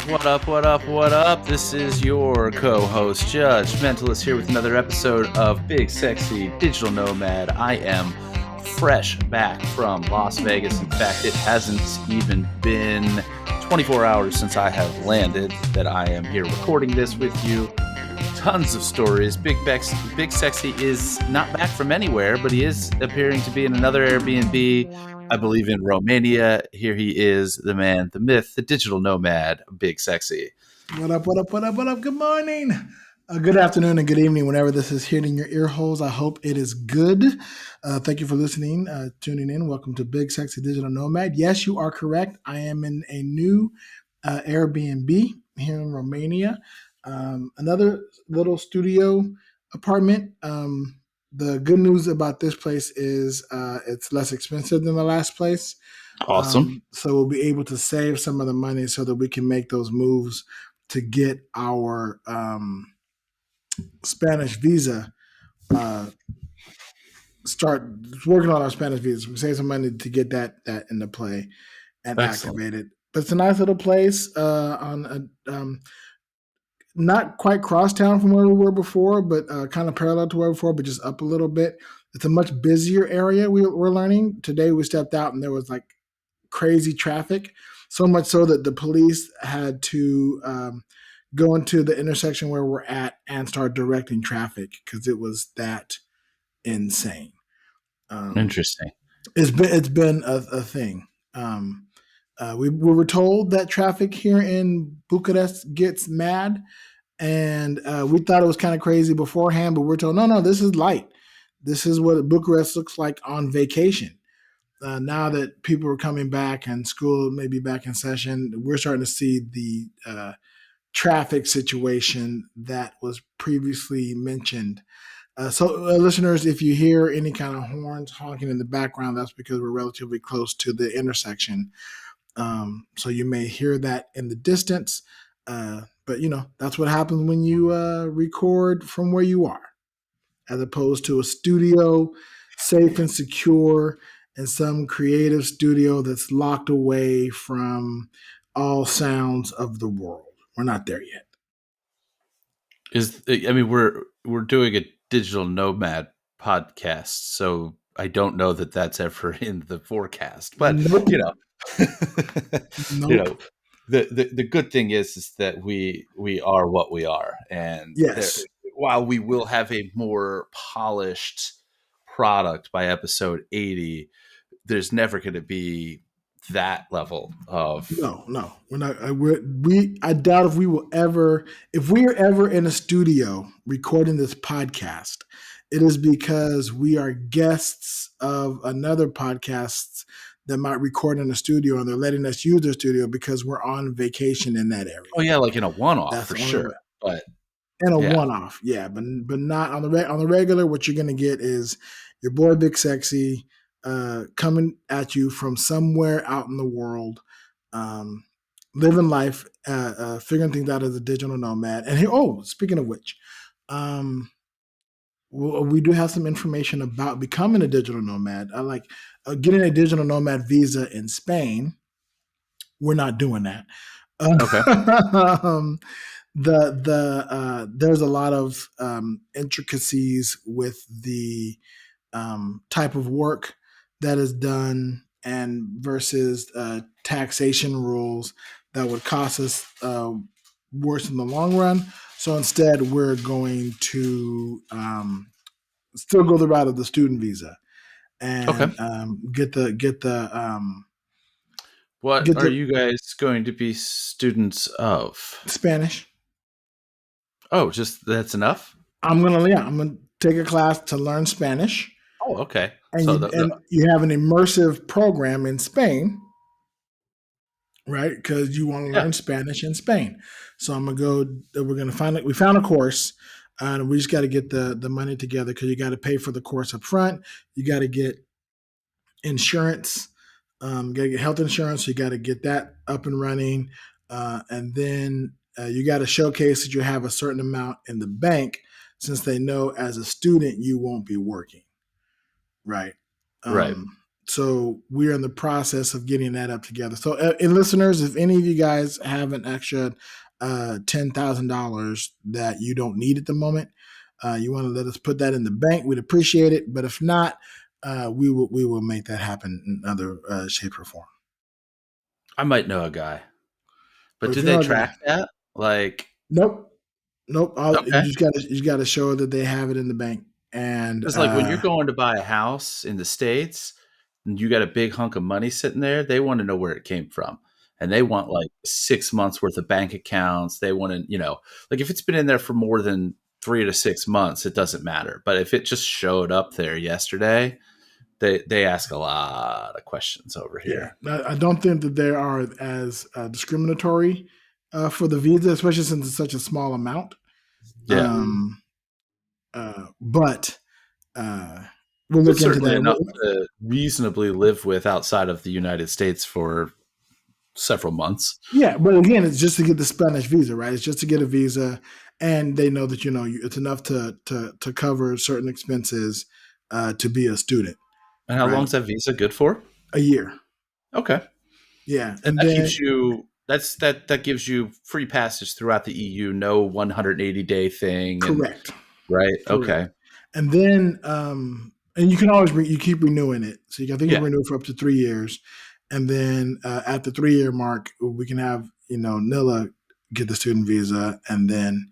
What up, what up, what up? This is your co-host, Judge Mentalist, here with another episode of Big Sexy Digital Nomad. I am fresh back from Las Vegas. In fact, it hasn't even been 24 hours since I have landed that I am here recording this with you. Tons of stories. Big Sexy is not back from anywhere, but he is appearing to be in another Airbnb, I believe in Romania. Here he is, the man, the myth, the digital nomad, Big Sexy. What up, what up, what up, what up? Good morning, good afternoon, and good evening whenever this is hitting your ear holes. I hope it is good. Thank you for listening, tuning in. Welcome to Big Sexy Digital Nomad. Yes, you are correct. I am in a new Airbnb here in Romania. Another little studio apartment. The good news about this place is it's less expensive than the last place. Awesome. So we'll be able to save some of the money so that we can make those moves to get our Spanish visa, start working on our Spanish visa. We save some money to get that into play and activate it. But it's a nice little place on a not quite crosstown from where we were before, but kind of parallel to where we were before, but just up a little bit. It's a much busier area. We're learning. Today we stepped out and there was like crazy traffic, so much so that the police had to go into the intersection where we're at and start directing traffic because it was that insane. Interesting. It's been a thing. We were told that traffic here in Bucharest gets mad, and we thought it was kind of crazy beforehand, but we're told, no, this is light. This is what Bucharest looks like on vacation. Now that people are coming back and school may be back in session, we're starting to see the traffic situation that was previously mentioned. Listeners, if you hear any kind of horns honking in the background, that's because we're relatively close to the intersection. So you may hear that in the distance, but that's what happens when you record from where you are, as opposed to a studio, safe and secure, and some creative studio that's locked away from all sounds of the world. We're not there yet. We're doing a digital nomad podcast, so I don't know that that's ever in the forecast. But Nope. Nope. The good thing is that we are what we are, and yes, while we will have a more polished product by episode 80, there's never going to be that level of no, we're not. I doubt if we are ever in a studio recording this podcast, it is because we are guests of another podcast that might record in a studio, and they're letting us use their studio because we're on vacation in that area. Oh yeah, like in a one-off for sure, but in a one-off, yeah, but not on the regular. What you're going to get is your boy Big Sexy coming at you from somewhere out in the world, living life, figuring things out as a digital nomad. And speaking of which, we do have some information about becoming a digital nomad. I like getting a digital nomad visa in Spain. We're not doing that. Okay. There's a lot of intricacies with the type of work that is done and versus taxation rules that would cost us worse in the long run. So instead, we're going to still go the route of the student visa and get the. What are you guys going to be students of? Spanish. Oh, just that's enough? I'm gonna take a class to learn Spanish. Oh, okay. And you have an immersive program in Spain, right? Because you want to learn Spanish in Spain. So I'm gonna go. We're gonna find it. We found a course, and we just got to get the money together because you got to pay for the course up front. You got to get insurance. Got to get health insurance. You got to get that up and running, and then you got to showcase that you have a certain amount in the bank, since they know as a student you won't be working. Right. Right. So we're in the process of getting that up together. So, and listeners, if any of you guys have an extra $10,000 that you don't need at the moment, you want to let us put that in the bank, we'd appreciate it. But if not, we will make that happen in other shape or form. I might know a guy, Or but if do you they know a guy, track that? Like, nope, nope. okay. You just gotta show that they have it in the bank, and Because like when you're going to buy a house in the States and you got a big hunk of money sitting there, they want to know where it came from. And they want like 6 months worth of bank accounts. They want to, like if it's been in there for more than 3 to 6 months, it doesn't matter. But if it just showed up there yesterday, they ask a lot of questions over yeah, here. I don't think that they are as discriminatory for the visa, especially since it's such a small amount. Yeah. But we'll But look into certainly that. enough to reasonably live with outside of the United States for several months. Yeah, but again, it's just to get the Spanish visa, right? It's just to get a visa, and they know that it's enough to cover certain expenses to be a student, And how long right? is that visa good for? A year, Okay. yeah, And and that then keeps you that gives you free passage throughout the EU, no 180-day thing and correct, right? correct, Okay. and then and you can always you keep renewing it, so I think you Yeah. can renew it for up to 3 years, and then at the 3 year mark, we can have Nilla get the student visa, and then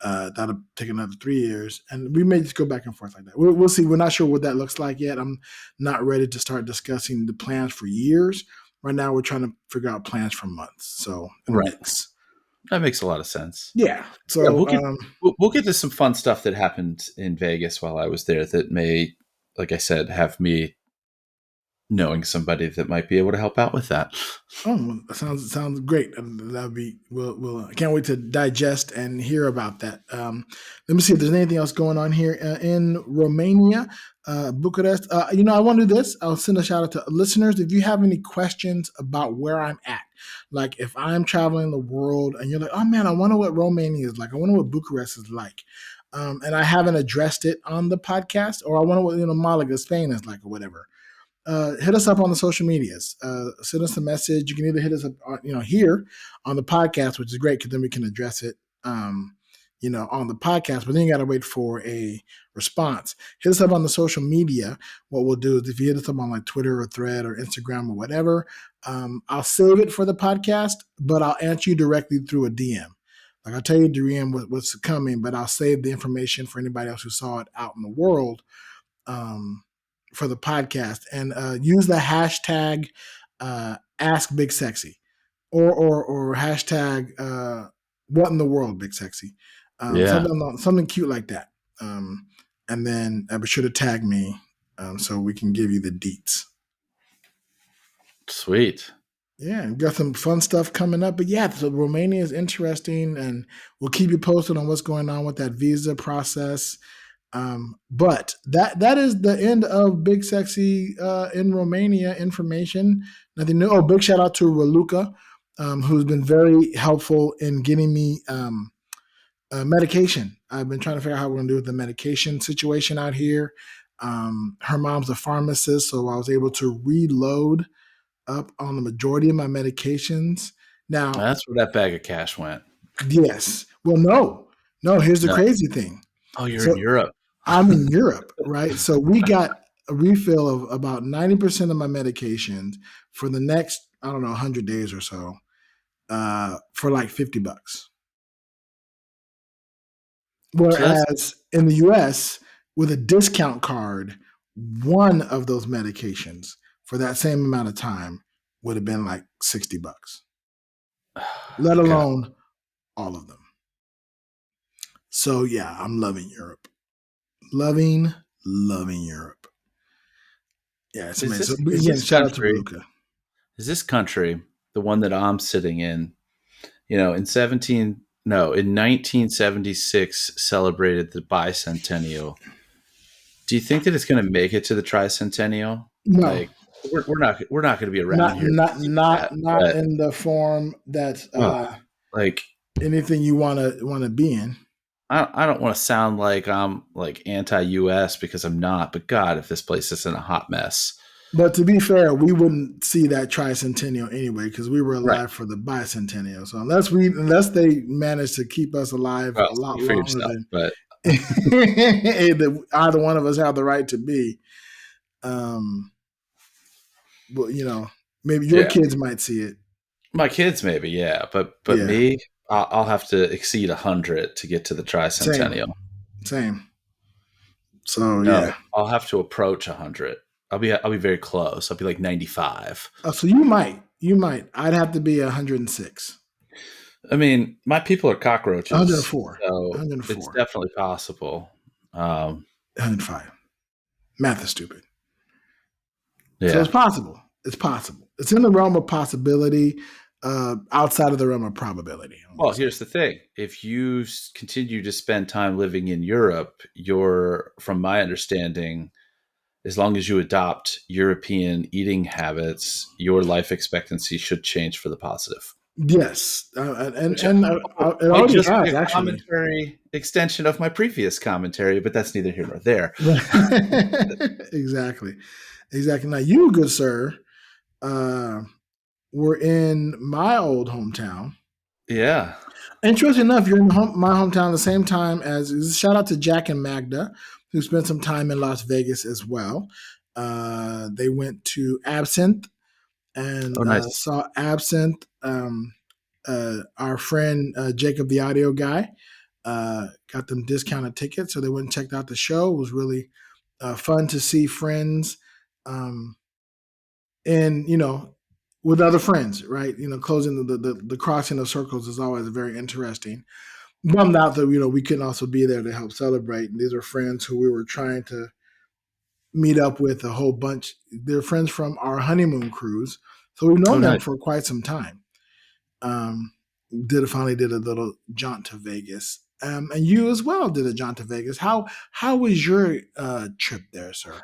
that'll take another 3 years, and we may just go back and forth like that. We'll see. We're not sure what that looks like yet. I'm not ready to start discussing the plans for years. Right now, we're trying to figure out plans for months. So a Right. mix. That makes a lot of sense. Yeah. Yeah, So we'll get to some fun stuff that happened in Vegas while I was there that may, like I said, have me knowing somebody that might be able to help out with that. oh, sounds great. That'll be we'll. I can't wait to digest and hear about that. Let me see if there's anything else going on here in Romania, Bucharest. I want to do this. I'll send a shout out to listeners. If you have any questions about where I'm at, like if I'm traveling the world and you're like, oh man, I wonder what Romania is like. I wonder what Bucharest is like. And I haven't addressed it on the podcast, or I wonder what Malaga, Spain is like, or whatever. Hit us up on the social medias. Send us a message. You can either hit us up, here on the podcast, which is great because then we can address it, on the podcast. But then you got to wait for a response. Hit us up on the social media. What we'll do is if you hit us up on like Twitter or Thread or Instagram or whatever, I'll save it for the podcast, but I'll answer you directly through a DM. Like I'll tell you DM what's coming, but I'll save the information for anybody else who saw it out in the world. Um, for the podcast and use the hashtag ask big sexy or hashtag what in the world big sexy Yeah. something cute like that and then be sure to tag me so we can give you the deets. Sweet. Yeah, we've got some fun stuff coming up. But yeah, so Romania is interesting, and we'll keep you posted on what's going on with that visa process. But that is the end of Big Sexy in Romania information. Nothing new. Oh, big shout out to Raluca, who's been very helpful in getting me medication. I've been trying to figure out how we're going to do with the medication situation out here. Her mom's a pharmacist, so I was able to reload up on the majority of my medications. Now, That's where that bag of cash went. yes. Well, no. Here's the No. crazy thing. Oh, you're in So Europe. I'm in Europe, right? So we got a refill of about 90% of my medications for the next, I don't know, 100 days or so, for like $50. So that's Whereas in the US, with a discount card, one of those medications for that same amount of time would have been like $60, let okay. alone all of them. So yeah, I'm loving Europe. Loving Europe. Yeah, it's Is amazing. this So is again, this shout out to country Raluca. is this country the one that I'm sitting in? In 1976 celebrated the bicentennial. Do you think that it's going to make it to the tricentennial? No, Like we're not going to be around not here to not see not that. not But in the form that like anything you want to be in. I don't want to sound like I'm like anti-US because I'm not. But God, if this place isn't a hot mess, But to be fair, we wouldn't see that tricentennial anyway because we were Right. alive for the bicentennial. So unless they managed to keep us alive Well, a lot speak for longer yourself, than but either one of us have the right to be, um, well, maybe your yeah, kids might see it. my kids maybe, yeah, but Yeah, me, I'll have to exceed 100 to get to the same, tricentennial. same. So No, yeah, I'll have to approach 100. I'll be very close. I'll be like 95. so you might. I'd have to be 106, I mean, my people are cockroaches, 104, so it's 104, definitely possible. Um, 105. Math is stupid. So yeah. it's possible. It's possible. It's in the realm of possibility, outside of the realm of probability. I want Well, to say. here's the thing. If you continue to spend time living in Europe, from my understanding, as long as you adopt European eating habits, your life expectancy should change for the positive. Yes, and Which and it might already just be has a actually. commentary extension of my previous commentary, but that's neither here nor there. Exactly, exactly. Now you, good sir, uh, were in my old hometown. Yeah. Interesting enough, you're in my hometown the same time as. Shout out to Jack and Magda, who spent some time in Las Vegas as well. They went to Absinthe and Oh, nice. saw Absinthe. Our friend Jacob, the audio guy, got them discounted tickets, so they went and checked out the show. It was really fun to see friends, um, and with other friends, right? Closing the crossing of circles is always very interesting. Bummed out that we couldn't also be there to help celebrate. And these are friends who we were trying to meet up with a whole bunch. They're friends from our honeymoon cruise, so we've Oh, known them nice. for quite some time. Um, did a little jaunt to Vegas, and you as well did a jaunt to Vegas. How was your trip there, sir?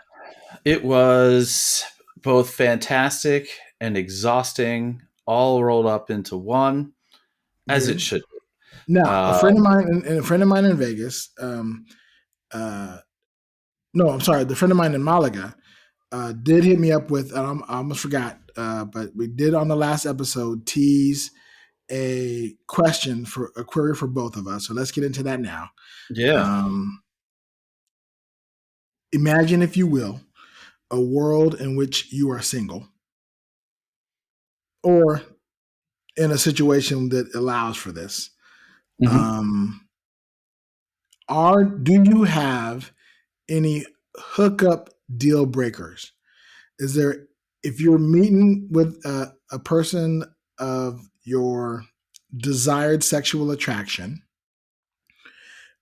It was both fantastic and exhausting, all rolled up into one, as it Good. should be. Now, a Uh, friend of mine, and a friend of mine in Vegas. Uh, no, I'm sorry, the friend of mine in Malaga did hit me up with. I almost forgot, but we did on the last episode tease a question for a query for both of us. So let's get into that now. yeah. Um, Imagine, if you will, a world in which you are single, or in a situation that allows for this. Hmm. Um, do you have any hookup deal breakers? Is there, if you're meeting with a person of your desired sexual attraction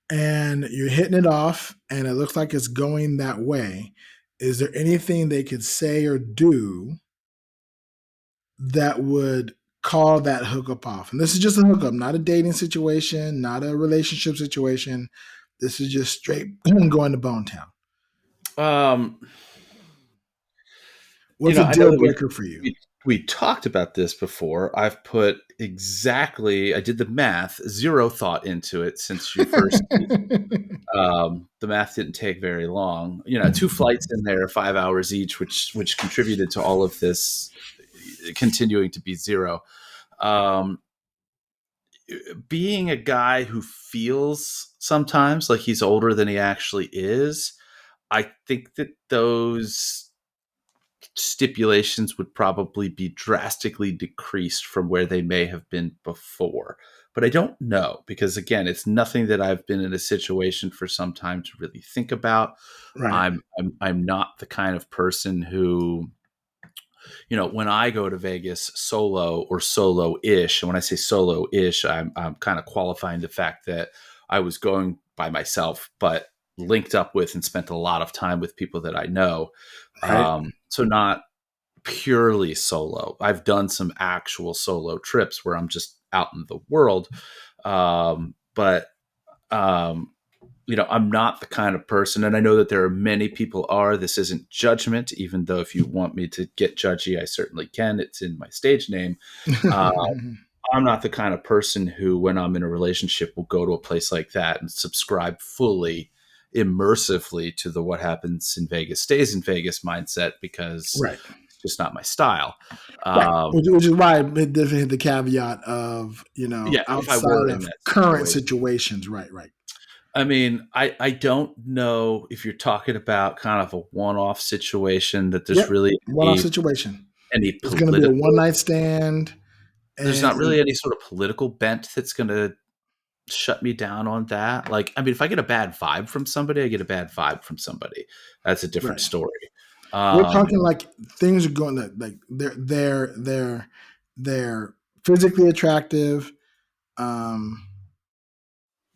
and you're hitting it off and it looks like it's going that way, is there anything they could say or do that would call that hookup off? And this is just a hookup, not a dating situation, not a relationship situation. This is just straight going to Bone Town. Um, What's a I know deal that breaker for you? we talked about this before. I've put exactly. I did the math, zero thought into it since you first. The math didn't take very long. Two flights in there, 5 hours each, which contributed to all of this continuing to be zero. Um, Being a guy who feels sometimes like he's older than he actually is, I think that those stipulations would probably be drastically decreased from where they may have been before. But I don't know because again, it's nothing that I've been in a situation for some time to really think about. Right. I'm not the kind of person who, when I go to Vegas solo or solo-ish, and when I say solo-ish, I'm kind of qualifying the fact that I was going by myself, but linked up with and spent a lot of time with people that I know. Right. So not purely solo. I've done some actual solo trips where I'm just out in the world. But um, I'm not the kind of person, and I know that there are many people are. This isn't judgment, even though if you want me to get judgy, I certainly can. It's in my stage name. Uh, I'm not the kind of person who, when I'm in a relationship, will go to a place like that and subscribe fully immersively to the what happens in Vegas stays in Vegas mindset because Right. it's just not my style. Right. Um, Which is why I definitely hit the caveat of, yeah, if I outside were in of that current situation. situations. Right. Right. I mean, I don't know if you're talking about kind of a one-off situation that there's Yep. really One off situation. any It's going to be a one political night stand. there's And not really any sort of political bent that's going to shut me down on that. Like, I mean, if I get a bad vibe from somebody, I get a bad vibe from somebody. That's a different right. story. We're Um, talking like things are going to like they're physically attractive. Um,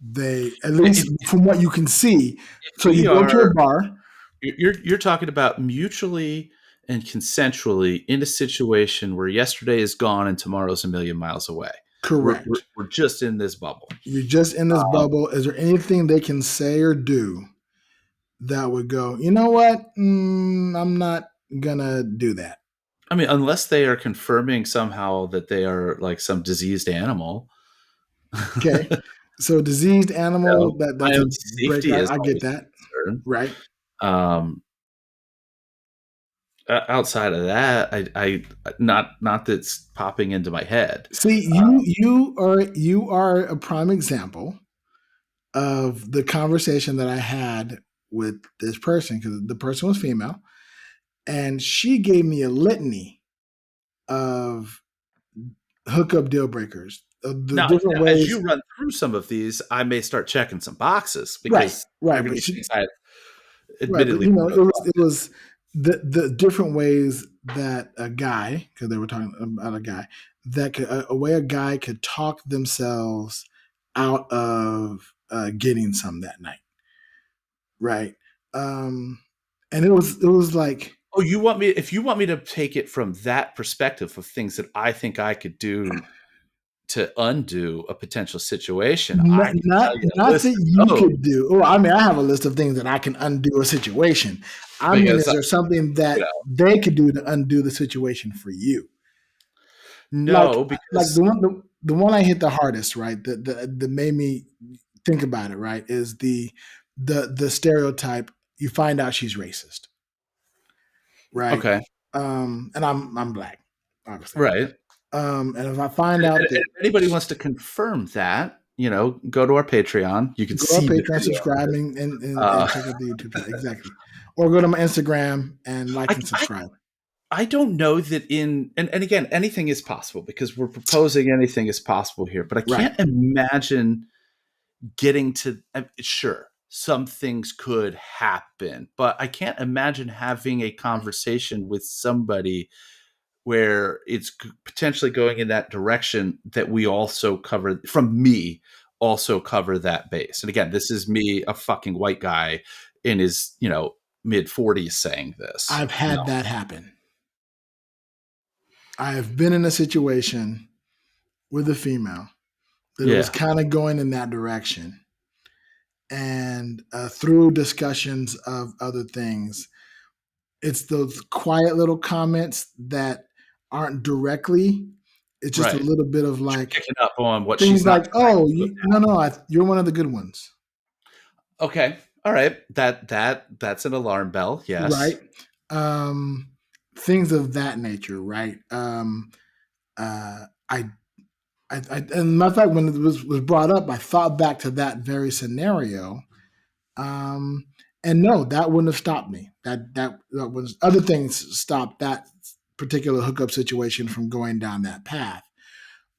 they at if, least from what you can see. if So you we go to a are, bar, you're talking about mutually and consensually in a situation where yesterday is gone and tomorrow's a million miles away. correct. We're just in this bubble. You're just in this Um, bubble. Is there anything they can say or do that would go, you know what? I'm not gonna do that. I mean, unless they are confirming somehow that they are like some diseased animal. Okay. So diseased animal, My that's a own break. safety is I get always that. a concern. Right. Um, outside of that, I not that's popping into my head. See, Uh, you are a prime example of the conversation that I had with this person because the person was female, and she gave me a litany of hookup deal breakers, of the different now, as you ways. run through some of these, I may start checking some boxes Right, because they're right, going but to be she, things I right, but admittedly you know, wouldn't have thought. it was the different ways that a guy, because they were talking about a guy, that could a way a guy could talk themselves out of getting some that night, right? Um, and it was like, Oh, you want me? If you want me to take it from that perspective of things that I think I could do to undo a potential situation, I not can not tell you a not list that of you those could do. Oh, I mean, I have a list of things that I can undo a situation. I mean, because is there something you that know, they could do to undo the situation for you? Like no, like because the one I hit the hardest, right? That made me think about it, right? Is the stereotype. You find out she's racist, right? okay, And I'm black, obviously. right. And if I find And out if that, anybody wants to confirm that, go to our Patreon. You can go to our see the Patreon, video of subscribe, this. and Uh, check out the YouTube channel. Exactly. Or go to my Instagram and like I, and I subscribe. I don't know that and again anything is possible because we're proposing anything is possible here, but I Right. can't imagine getting to sure some things could happen, but I can't imagine having a conversation with somebody where it's potentially going in that direction that we also cover from me also cover that base. And again, this is me, a fucking white guy in his, mid 40s saying this. I've had that happen. I have been in a situation with a female that it was Yeah. kind of going in that direction. And through discussions of other things, it's those quiet little comments that aren't directly. It's just a Right. little bit of You're like picking up on what things she's not like, trying "Oh, to. no, no, you're one of the good ones," Okay. All right. That's an alarm bell. right? Yes. Um, Things of that nature, right? Uh, I, and matter of fact, when it was brought up, I thought back to that very scenario. Um, and no, that wouldn't have stopped me. That was other things stopped that particular hookup situation from going down that path.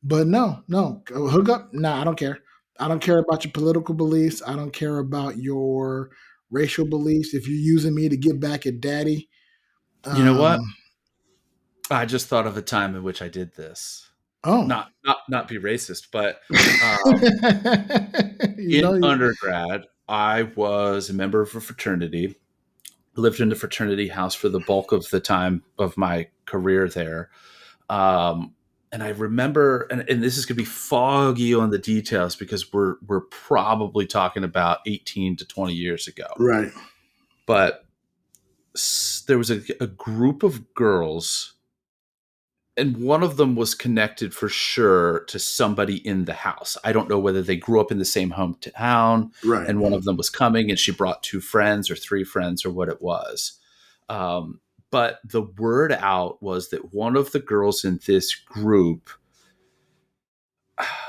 But no, hookup. Nah, I don't care. I don't care about your political beliefs. I don't care about your racial beliefs. If you're using me to get back at daddy, You know um, what? I just thought of a time in which I did this. oh, Not be racist, but you know, in undergrad, I was a member of a fraternity. Lived in the fraternity house for the bulk of the time of my career there. Um, and I remember, and this is going to be foggy on the details because we're probably talking about 18 to 20 years ago. right, But there was a group of girls And one of them was connected for sure to somebody in the house. I don't know whether they grew up in the same hometown, Right. and one of them was coming and she brought two friends or three friends or what it was. Um, but the word out was that one of the girls in this group,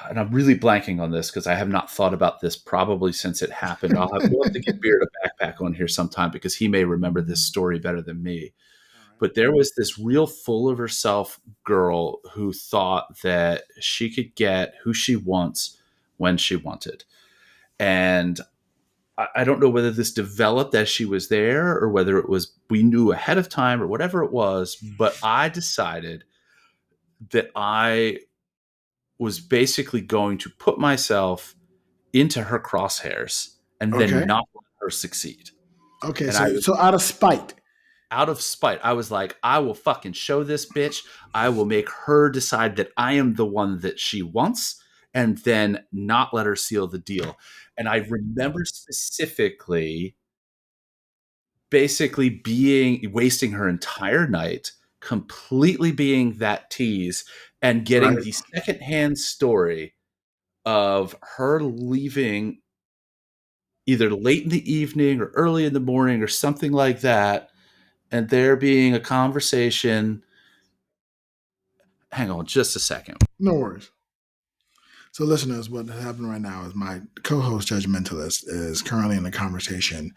and I'm really blanking on this because I have not thought about this probably since it happened. We'll have to get Beard a backpack on here sometime because he may remember this story better than me. All right. But there was this real full of herself girl who thought that she could get who she wants when she wanted. And I don't know whether this developed as she was there or whether it was we knew ahead of time or whatever it was, but I decided that I was basically going to put myself into her crosshairs and then Okay. not let her succeed. Okay. And I was So out of spite. out of spite. I was like, I will fucking show this bitch. I will make her decide that I am the one that she wants and then not let her seal the deal. And I remember specifically basically being wasting her entire night completely being that tease and getting Right. the secondhand story of her leaving either late in the evening or early in the morning or something like that, and there being a conversation. Hang on just a second. No worries. So, listeners, what happened right now is my co-host, Judgmentalist, is currently in a conversation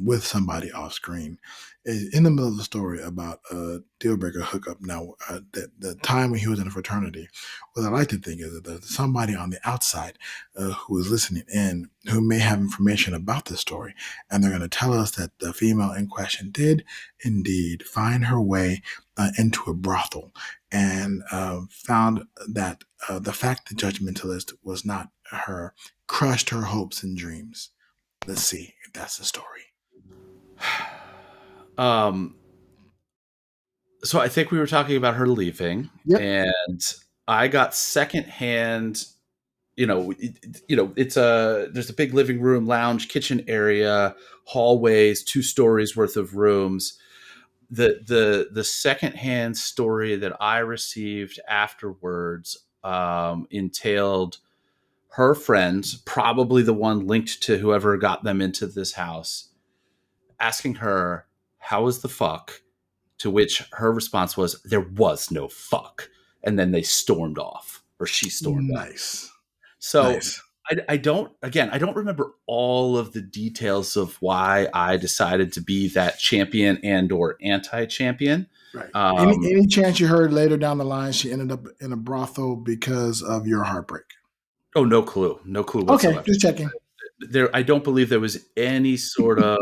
with somebody off screen, in the middle of the story about a deal breaker hookup. Now, the time when he was in a fraternity, what I like to think is that there's somebody on the outside who is listening in who may have information about this story, and they're going to tell us that the female in question did indeed find her way into a brothel and found that the fact that Judgmentalist was not her crushed her hopes and dreams. Let's see if that's the story. Um, so I think we were talking about her leaving, Yep. and I got secondhand. It's there's a big living room, lounge, kitchen area, hallways, 2 stories worth of rooms. The secondhand story that I received afterwards entailed her friends, probably the one linked to whoever got them into this house, asking her, "How was the fuck?" To which her response was, "There was no fuck." And then they stormed off, or she stormed off. Nice. So Nice. I don't remember all of the details of why I decided to be that champion and or anti-champion. Right. Um, Any chance you heard later down the line she ended up in a brothel because of your heartbreak? oh, no clue Okay, whatsoever. just checking. I don't believe there was any sort of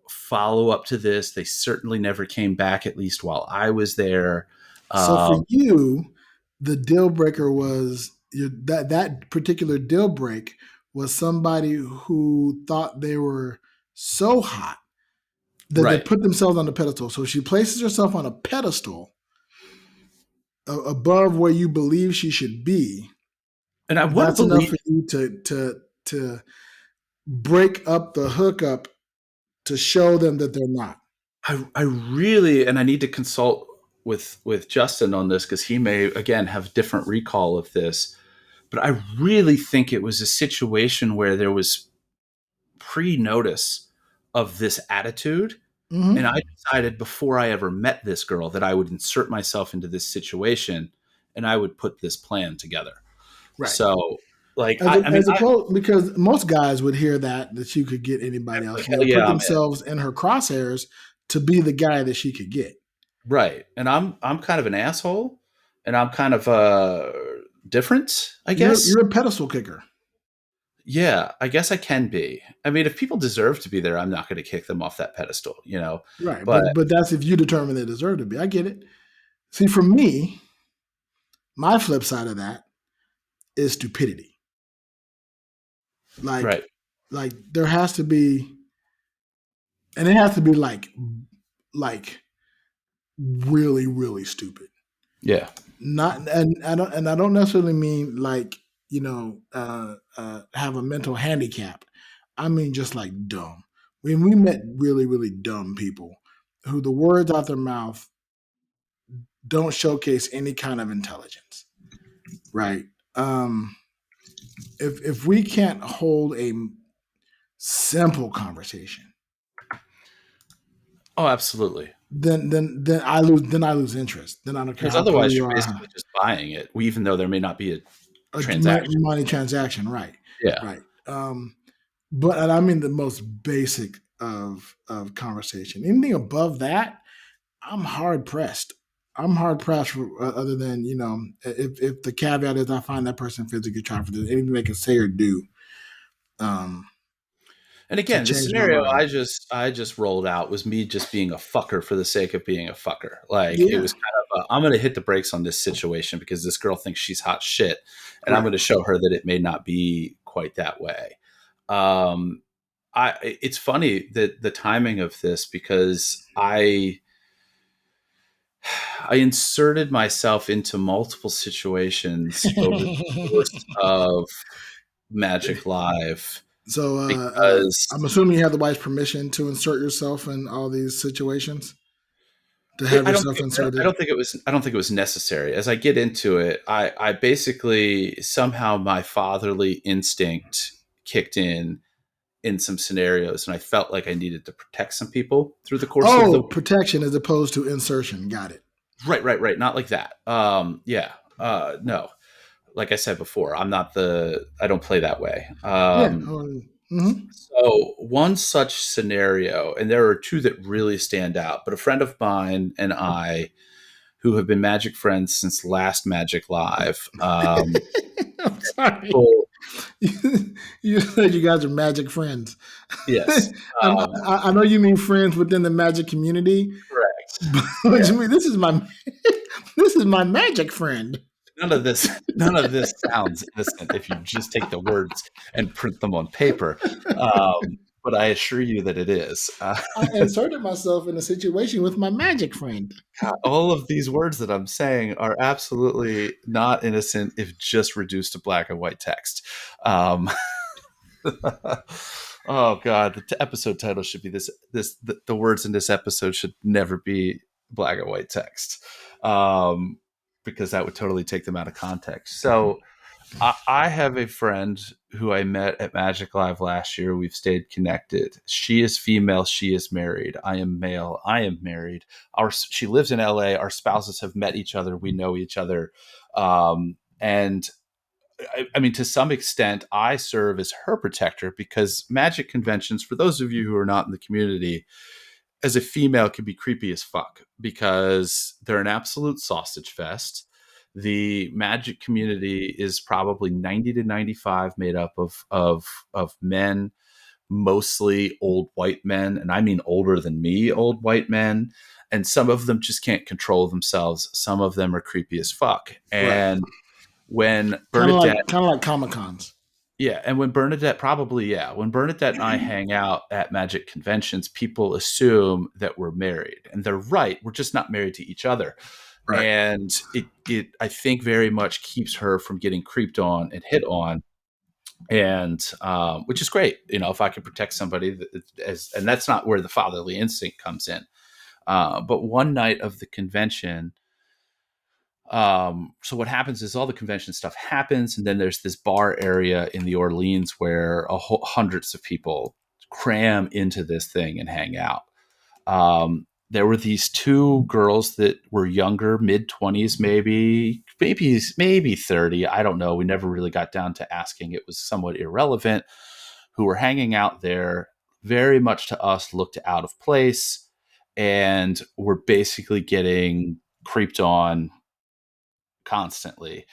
follow up to this. They certainly never came back, at least while I was there. So for Um, you, the deal breaker was that particular deal break was somebody who thought they were so hot that they right. put themselves on the pedestal. So she places herself on a pedestal above where you believe she should be. And I want to That's enough believe for you to break up the hookup to show them that they're not. I really, and I need to consult with Justin on this because he may again have different recall of this. But I really think it was a situation where there was pre-notice of this attitude. And Hmm. I decided before I ever met this girl that I would insert myself into this situation and I would put this plan together. Right. So, like, As, as opposed, because most guys would hear that you could get anybody else, like, hell put yeah, I'm in. themselves in her crosshairs to be the guy that she could get. Right. And I'm kind of an asshole and I'm kind of different, I You're guess. you're a pedestal kicker. Yeah, I guess I can be. I mean, if people deserve to be there, I'm not going to kick them off that pedestal, Right. But But that's if you determine they deserve to be. I get it. See, for me, my flip side of that is stupidity. Like right. like there has to be, and it has to be like really, really stupid. Yeah. Not and I don't necessarily mean like, have a mental handicap. I mean just like dumb. When we met really, really dumb people who the words out their mouth don't showcase any kind of intelligence, right? Um, if we can't hold a simple conversation, Oh, absolutely. then I lose interest. Then I don't care Because how cool otherwise, you you're are. basically just buying it, even though there may not be a A transaction. money transaction, right? Yeah. Right. But and I mean the most basic of conversation. Anything above that, I'm hard pressed. I'm hard pressed for other than if the caveat is I find that person physically attractive, anything they can say or do um, And to again, the change my scenario mind. I just rolled out was me just being a fucker for the sake of being a fucker. Like it Yeah, was kind of I'm going to hit the brakes on this situation because this girl thinks she's hot shit, and I'm right. going to show her that it may not be quite that way. Um, it's funny that the timing of this because I inserted myself into multiple situations over the course of Magic Live So because I'm assuming you have the wife's permission to insert yourself in all these situations, to It, have I don't yourself think I inserted. don't think it was I don't think it was necessary. As I get into it, I basically somehow my fatherly instinct kicked in some scenarios, and I felt like I needed to protect some people through the course of the Oh, protection as opposed to insertion. Got it. right, not like that. Yeah, no, like I said before, I don't play that way. Yeah. Mhm. So one such scenario, and there are two that really stand out. But a friend of mine and I who have been Magic friends since last Magic Live. I'm sorry. Well, You said you guys are magic friends. yes, I know you mean friends within the magic community, correct. but what Yeah, you mean? This is my magic friend. none of this sounds innocent if you just take the words and print them on paper. But I assure you that it is. I inserted myself in a situation with my magic friend. All of these words that I'm saying are absolutely not innocent if just reduced to black and white text. Um, oh God, the episode title should be the words in this episode should never be black and white text, um, because that would totally take them out of context. So I have a friend who I met at Magic Live last year. We've stayed connected. She is female. She is married. I am male. I am married. She lives in LA. Our spouses have met each other. We know each other. And I mean, to some extent, I serve as her protector because magic conventions, for those of you who are not in the community, as a female can be creepy as fuck because they're an absolute sausage fest. The magic community is probably 90 to 95 made up of men, mostly old white men, and I mean older than me, old white men. And some of them just can't control themselves. Some of them are creepy as fuck. Right. And when Bernadette Kind of like Comic Cons. yeah, and when Bernadette probably yeah, when Bernadette and I hang out at magic conventions, people assume that we're married, and they're right. We're just not married to each other, Right. and it I think very much keeps her from getting creeped on and hit on, and which is great. You know, if I can protect somebody, and that's not where the fatherly instinct comes in. But one night of the convention, so what happens is all the convention stuff happens, and then there's this bar area in the Orleans where hundreds of people cram into this thing and hang out. There were these two girls that were younger, mid 20s, maybe 30. I don't know. We never really got down to asking. It was somewhat irrelevant. Who were hanging out there, very much to us looked out of place, and were basically getting creeped on constantly.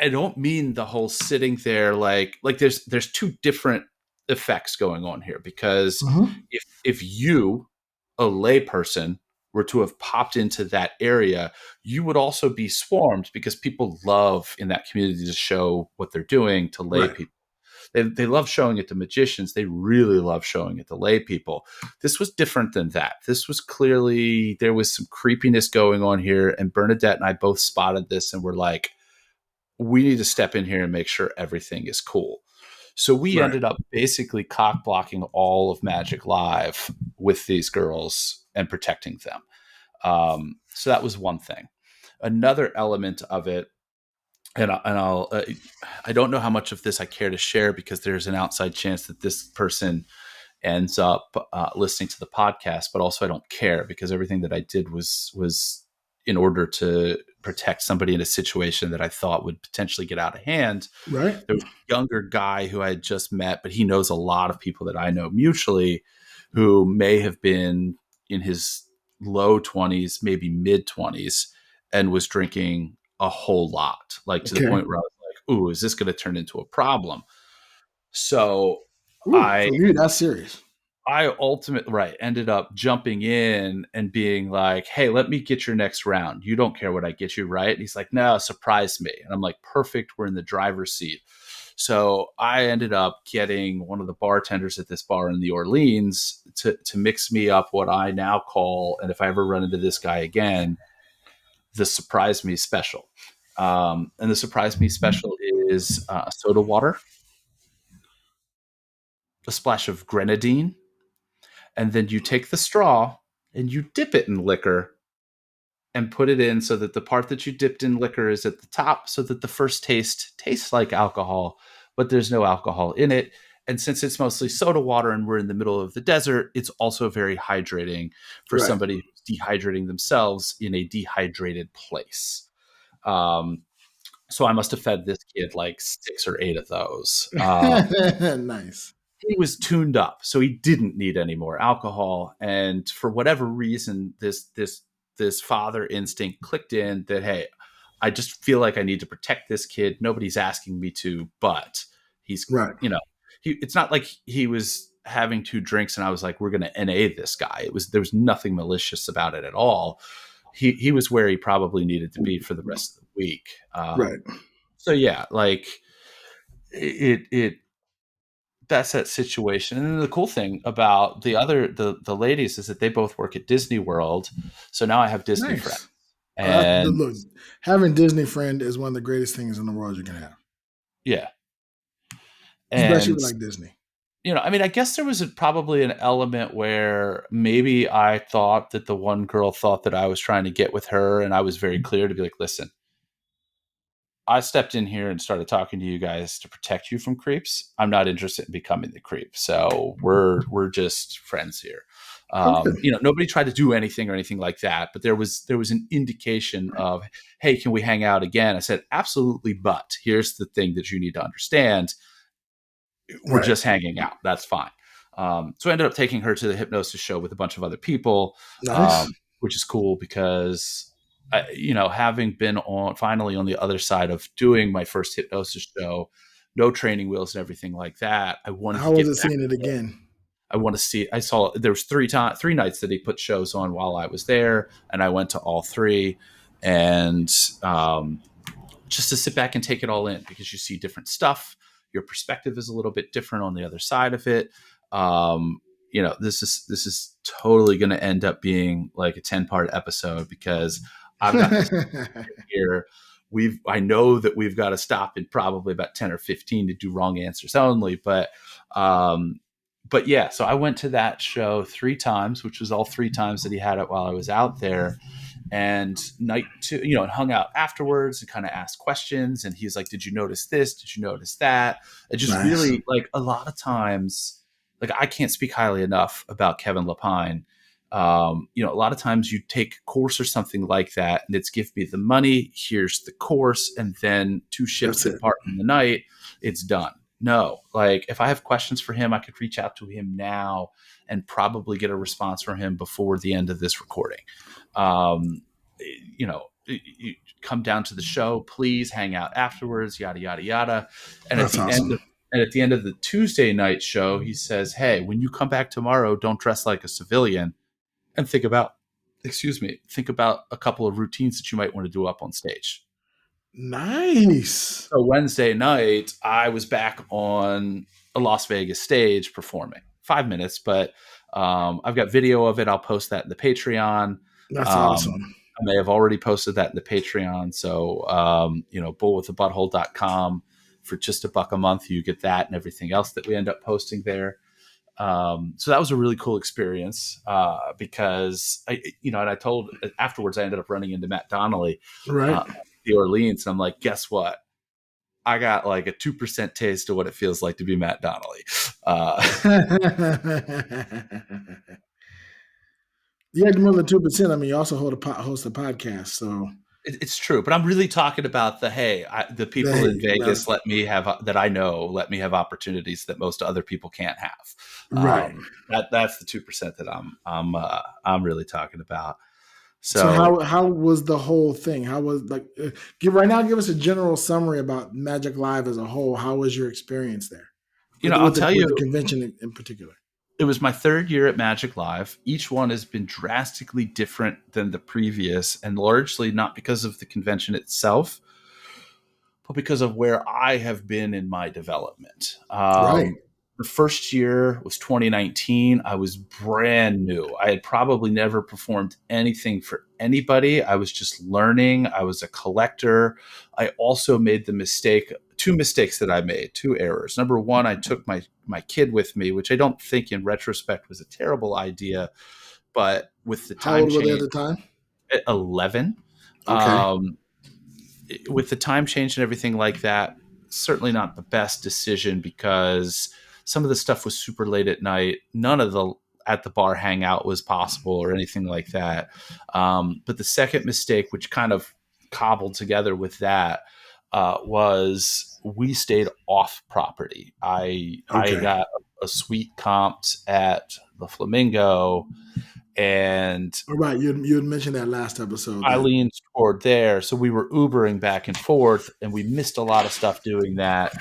I don't mean the whole sitting there like there's two different effects going on here because Hmm. if you a layperson were to have popped into that area, you would also be swarmed because people love in that community to show what they're doing to lay Right. people. They love showing it to magicians. They really love showing it to lay people. This was different than that. This was clearly, there was some creepiness going on here. And Bernadette and I both spotted this and were like, we need to step in here and make sure everything is cool. So we Right. ended up basically cock blocking all of Magic Live with these girls and protecting them. So that was one thing. Another element of it, and I'll I don't know how much of this I care to share because there's an outside chance that this person ends up listening to the podcast, but also I don't care because everything that I did was in order to protect somebody in a situation that I thought would potentially get out of hand. Right. There was a younger guy who I had just met, but he knows a lot of people that I know mutually who may have been in his low 20s, maybe mid 20s, and was drinking a whole lot, like to the Okay. point where I was like, ooh, is this going to turn into a problem? So Ooh, I for you, that's serious. I ultimately ended up jumping in and being like, "Hey, let me get your next round. You don't care what I get you, right?" And he's like, "No, surprise me." And I'm like, "Perfect. We're in the driver's seat." So I ended up getting one of the bartenders at this bar in New Orleans to mix me up what I now call, and if I ever run into this guy again, the surprise me special. And the surprise me special is soda water, a splash of grenadine, and then you take the straw and you dip it in liquor and put it in so that the part that you dipped in liquor is at the top so that the first taste tastes like alcohol, but there's no alcohol in it. And since it's mostly soda water and we're in the middle of the desert, it's also very hydrating for Right. somebody who's dehydrating themselves in a dehydrated place. Um, so I must have fed this kid like 6 or 8 of those. Nice. He was tuned up, so he didn't need any more alcohol. And for whatever reason, this father instinct clicked in that, hey, I just feel like I need to protect this kid. Nobody's asking me to, but he's, Right. it's not like he was having 2 drinks and I was like, we're going to NA this guy. There was nothing malicious about it at all. He was where he probably needed to be for the rest of the week. Right. So yeah, like it that's that situation. And then the cool thing about the ladies is that they both work at Disney World. So now I have Disney friends. Nice. And Look, having Disney friend is one of the greatest things in the world you can have, yeah. especially if And you like Disney. I mean, I guess there was probably an element where maybe I thought that the one girl thought that I was trying to get with her, and I was very clear to be like, listen, I stepped in here and started talking to you guys to protect you from creeps. I'm not interested in becoming the creep. So we're just friends here. Oh, good. Nobody tried to do anything or anything like that, but there was an indication of, hey, can we hang out again? I said, absolutely, but here's the thing that you need to understand. We're Right. just hanging out. That's fine. So I ended up taking her to the hypnosis show with a bunch of other people, Nice. which is cool because having been finally on the other side of doing my first hypnosis show, no training wheels and everything like that, I wanted to How was get it back. seeing it again? I want to see. I saw there was 3 nights that he put shows on while I was there, and I went to all 3, and just to sit back and take it all in because you see different stuff. Your perspective is a little bit different on the other side of it. This is totally going to end up being like a 10-part episode because I've got this here. I know that we've got to stop in probably about 10 or 15 to do wrong answers only, but yeah, so I went to that show 3 times, which was all 3 times that he had it while I was out there. And night 2, and hung out afterwards and kind of asked questions. And he's like, did you notice this? Did you notice that? It just Nice. really, like, a lot of times, like, I can't speak highly enough about Kevin Lapine. A lot of times you take a course or something like that and it's give me the money, here's the course, and then 2 ships That's it. depart in the night, it's done. No, like, if I have questions for him, I could reach out to him now and probably get a response from him before the end of this recording. You come down to the show, please hang out afterwards, yada, yada, yada. And That's awesome. at the end of the Tuesday night show, he says, hey, when you come back tomorrow, don't dress like a civilian and think about a couple of routines that you might want to do up on stage. Nice. So Wednesday night, I was back on a Las Vegas stage performing 5 minutes, but I've got video of it. I'll post that in the Patreon. That's awesome. I may have already posted that in the Patreon. So, bullwiththebutthole.com for just $1 a month. You get that and everything else that we end up posting there. So that was a really cool experience because and I told afterwards I ended up running into Matt Donnelly, Right. the Orleans, and I'm like, guess what? I got like a 2% taste of what it feels like to be Matt Donnelly. You had more than 2%. I mean, you also host a podcast, so It's true, but I'm really talking about the people in hey, Vegas that I know let me have opportunities that most other people can't have. right. That's the 2% that I'm really talking about. So So how was the whole thing? How was like give us a general summary about Magic Live as a whole. How was your experience there I'll tell with the you, convention in particular? it was my third year at Magic Live. Each one has been drastically different than the previous, and largely not because of the convention itself, but because of where I have been in my development. Right. The first year was 2019. I was brand new. I had probably never performed anything for anybody. I was just learning. I was a collector. I also made two mistakes that I made, two errors. Number one, I took my kid with me, which I don't think in retrospect was a terrible idea, but with the How time old were they at change the time? at 11, Okay. um, with the time change and everything like that, certainly not the best decision because some of the stuff was super late at night. None of the at the bar hangout was possible or anything like that. But the second mistake, which kind of cobbled together with that, was we stayed off property. I Okay. got a suite comped at the Flamingo, and All right. You had mentioned that last episode I that leaned toward there. So we were Ubering back and forth, and we missed a lot of stuff doing that.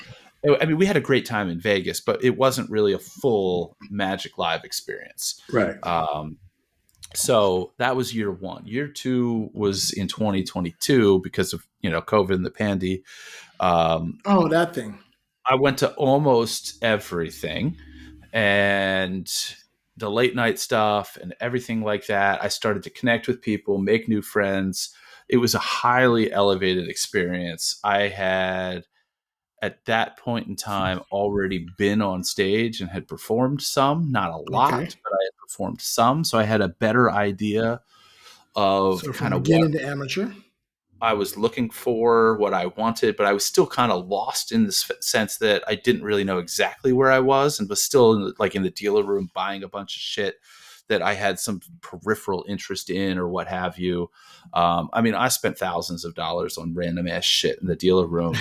I mean, we had a great time in Vegas, but it wasn't really a full Magic Live experience. right. Um, so that was year one. Year two was in 2022 because of COVID and the pandy. Oh, that thing. I went to almost everything, and the late night stuff and everything like that. I started to connect with people, make new friends. It was a highly elevated experience. I had, at that point in time, already been on stage and had performed some, not a Okay. lot, but I had performed some. So I had a better idea of So from kind of what beginning to amateur. I was looking for, what I wanted, but I was still kind of lost in the sense that I didn't really know exactly where I was and was still like in the dealer room buying a bunch of shit that I had some peripheral interest in or what have you. I mean, I spent thousands of dollars on random ass shit in the dealer room,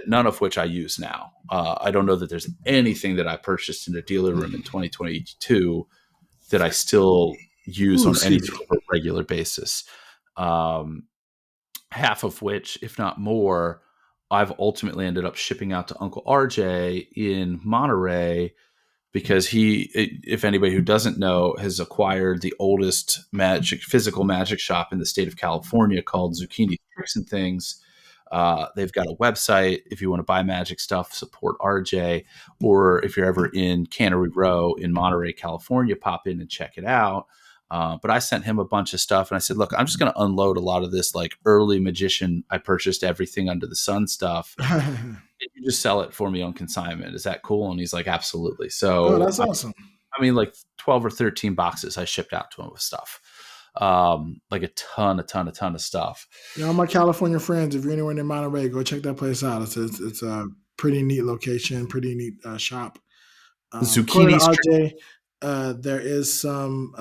none of which I use now. I don't know that there's anything that I purchased in the dealer room in 2022 that I still use Ooh, on any excuse me. sort of regular basis. Um, Half of which, if not more, I've ultimately ended up shipping out to Uncle RJ in Monterey because he, if anybody who doesn't know, has acquired the oldest physical magic shop in the state of California called Zucchini Tricks and Things. They've got a website. If you want to buy magic stuff, support RJ. Or if you're ever in Cannery Row in Monterey, California, pop in and check it out. But I sent him a bunch of stuff and I said, look, I'm just going to unload a lot of this like early magician. I purchased everything under the sun stuff. You just sell it for me on consignment. Is that cool? And he's like, absolutely. Oh, So, that's awesome. I mean, like 12 or 13 boxes I shipped out to him with stuff. Like a ton of stuff. All my California friends, if you're anywhere near Monterey, go check that place out. It's a pretty neat location, pretty neat shop. According to Zucchini's. RJ, there is some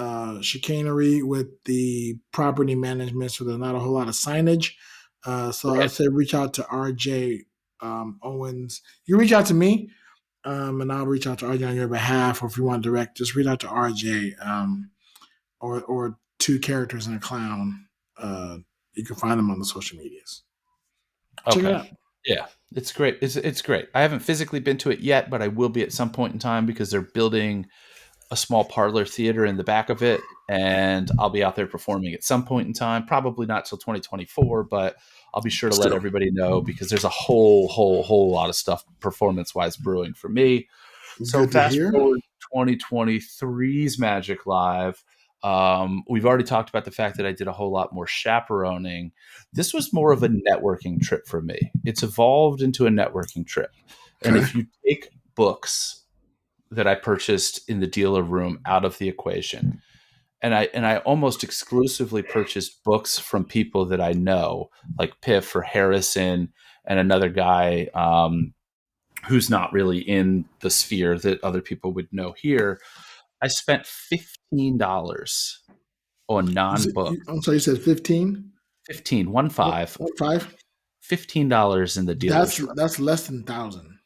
chicanery with the property management, so there's not a whole lot of signage. So I'd say reach out to RJ Owens. You reach out to me, and I'll reach out to RJ on your behalf. Or if you want direct, just reach out to RJ or two characters and a clown. You can find them on the social medias. Check it Okay. out. Yeah, it's great. It's great. I haven't physically been to it yet, but I will be at some point in time because they're building a small parlor theater in the back of it, and I'll be out there performing at some point in time. Probably not till 2024, but I'll be sure to let Still, everybody know because there's a whole lot of stuff performance wise brewing for me. So good to fast hear. forward 2023's Magic Live. We've already talked about the fact that I did a whole lot more chaperoning. This was more of a networking trip for me. It's evolved into a networking trip. And Okay. if you take books that I purchased in the dealer room out of the equation. And I almost exclusively purchased books from people that I know, like Piff or Harrison and another guy who's not really in the sphere that other people would know here. I spent $15 on non-books. I'm sorry, you said 15? 15, one five, What, five? $15 in the dealer's room. That's less than 1,000.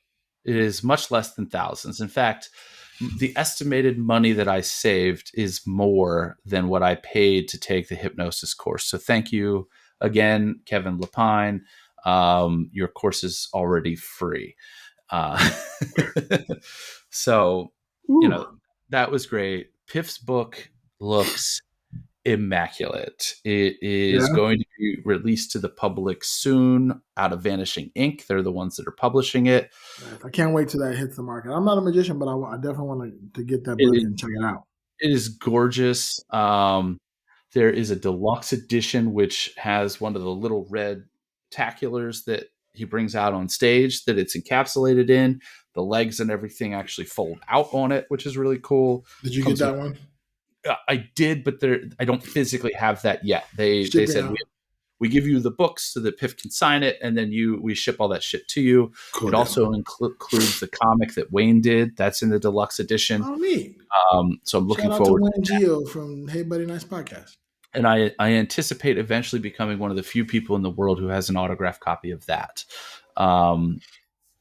It is much less than thousands. In fact, the estimated money that I saved is more than what I paid to take the hypnosis course. So thank you again, Kevin Lapine. Your course is already free. Uh, so, you know, Ooh. that was great. Piff's book looks immaculate. It is Yeah. going to be released to the public soon out of Vanishing Ink. They're the ones that are publishing it. I can't wait till that hits the market. I'm not a magician, but I definitely want to get that It book is, and check it out. it is gorgeous. There is a deluxe edition which has one of the little red taculars that he brings out on stage that it's encapsulated in. The legs and everything actually fold out on it, which is really cool. Did you get Comes with, that one? I did, but I don't physically have that yet. They Shipping said out. we give you the books so that Piff can sign it, and then we ship all that shit to you. Cool It deal. also includes the comic that Wayne did. That's in the deluxe edition. Oh, neat. So I'm looking Shout out forward to to Wayne Geo from Hey Buddy Nice Podcast. and I anticipate eventually becoming one of the few people in the world who has an autographed copy of that.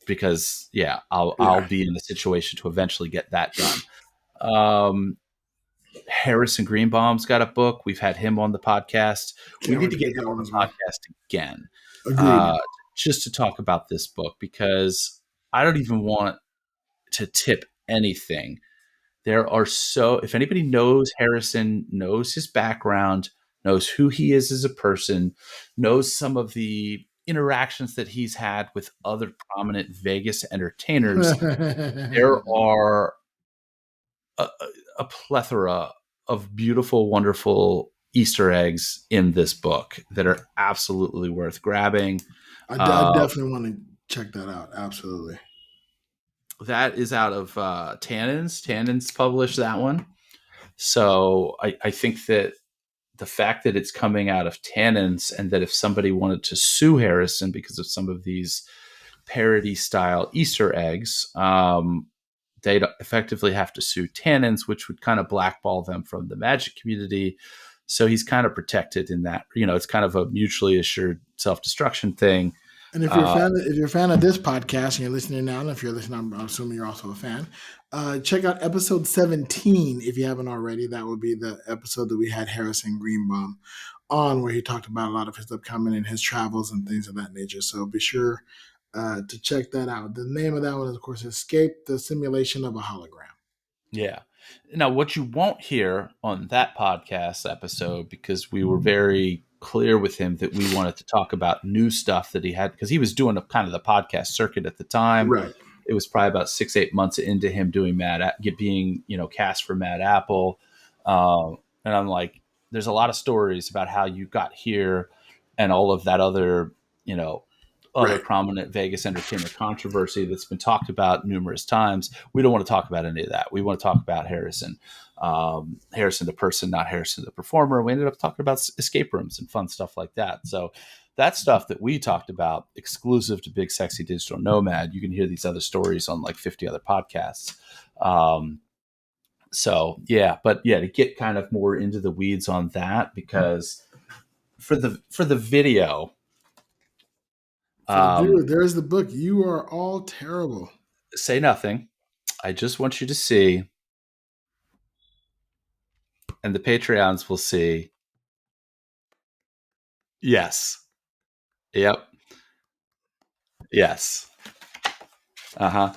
Because I'll be in a situation to eventually get that done. Harrison Greenbaum's got a book. We've had him on the podcast. We need to get him on the podcast again. Agreed. Just to talk about this book, because I don't even want to tip anything. If anybody knows Harrison, knows his background, knows who he is as a person, knows some of the interactions that he's had with other prominent Vegas entertainers, there are a plethora of beautiful, wonderful Easter eggs in this book that are absolutely worth grabbing. I definitely want to check that out. Absolutely. That is out of Tannins. Tannins published that one. So I think that the fact that it's coming out of Tannins, and that if somebody wanted to sue Harrison because of some of these parody style Easter eggs, they'd effectively have to sue Tannins, which would kind of blackball them from the magic community. So he's kind of protected in that, it's kind of a mutually assured self-destruction thing. And if you're a fan of this podcast and you're listening now, and if you're listening, I'm assuming you're also a fan, check out episode 17 if you haven't already. That would be the episode that we had Harrison Greenbaum on, where he talked about a lot of his upcoming and his travels and things of that nature. So be sure to check that out. The name of that one is, of course, Escape the Simulation of a Hologram. Yeah. Now, what you won't hear on that podcast episode, because we were very clear with him that we wanted to talk about new stuff that he had, because he was doing kind of the podcast circuit at the time. Right. It was probably about 6-8 months into him doing being cast for Mad Apple. And I'm like, there's a lot of stories about how you got here and all of that other, other prominent Vegas entertainer controversy that's been talked about numerous times. We don't want to talk about any of that. We want to talk about Harrison. Harrison the person, not Harrison the performer. We ended up talking about escape rooms and fun stuff like that. So that stuff that we talked about, exclusive to Big Sexy Digital Nomad, you can hear these other stories on like 50 other podcasts. To get kind of more into the weeds on that, because for the video, There's the book. You Are All Terrible. Say nothing. I just want you to see, and the Patreons will see. Yes. Yep. Yes. Uh-huh.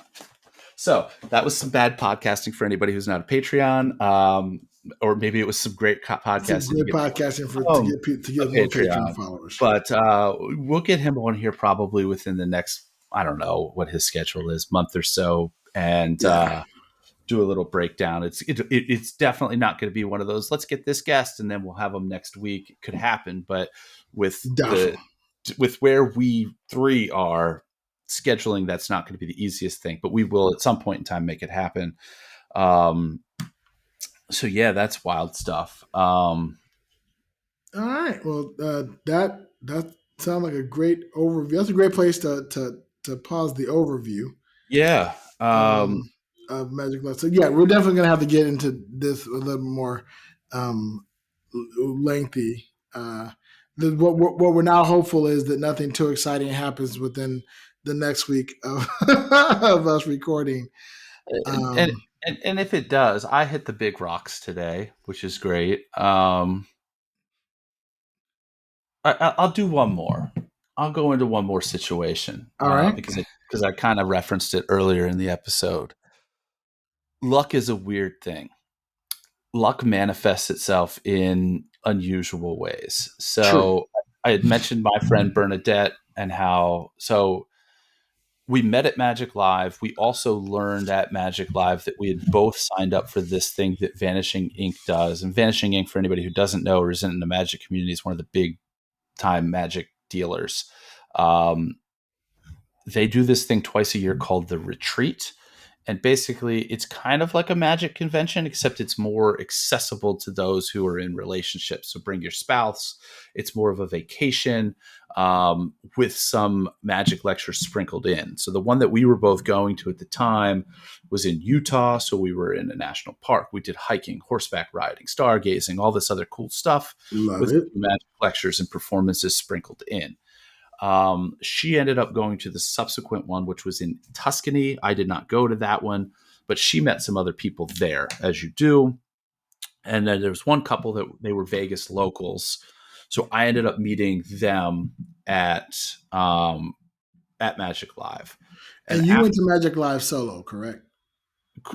So that was some bad podcasting for anybody who's not a Patreon. Or maybe it was some great podcasting. Some great podcasting to get more Patreon followers. But we'll get him on here probably within the next, I don't know what his schedule is, month or so, and do a little breakdown. It's definitely not going to be one of those, let's get this guest and then we'll have them next week. It could happen, but with where we three are, scheduling, that's not going to be the easiest thing, but we will at some point in time make it happen. Um, so yeah, that's wild stuff. All right. Well, that sounds like a great overview. That's a great place to pause the overview Yeah. um, of Magic Life. So yeah, we're definitely gonna have to get into this a little more um, lengthy. What we're now hopeful is that nothing too exciting happens within the next week of, of us recording. And, Um, and if it does, I hit the big rocks today, which is great. I'll do one more. I'll go into one more situation all right. because I kind of referenced it earlier in the episode. Luck is a weird thing. Luck manifests itself in unusual ways. True. So I had mentioned my friend Bernadette and how we met at Magic Live. We also learned at Magic Live that we had both signed up for this thing that Vanishing Ink does. And Vanishing Ink, for anybody who doesn't know or isn't in the Magic community, is one of the big time Magic dealers. They do this thing twice a year called the Retreat. And basically, it's kind of like a Magic convention, except it's more accessible to those who are in relationships. So bring your spouse. It's more of a vacation with some Magic lectures sprinkled in. So the one that we were both going to at the time was in Utah. So we were in a national park. We did hiking, horseback riding, stargazing, all this other cool stuff Love with it. Magic lectures and performances sprinkled in. She ended up going to the subsequent one, which was in Tuscany. I did not go to that one, but she met some other people there, as you do. And then there was one couple that they were Vegas locals. So I ended up meeting them at Magic Live. And And you after, went to Magic Live solo, correct?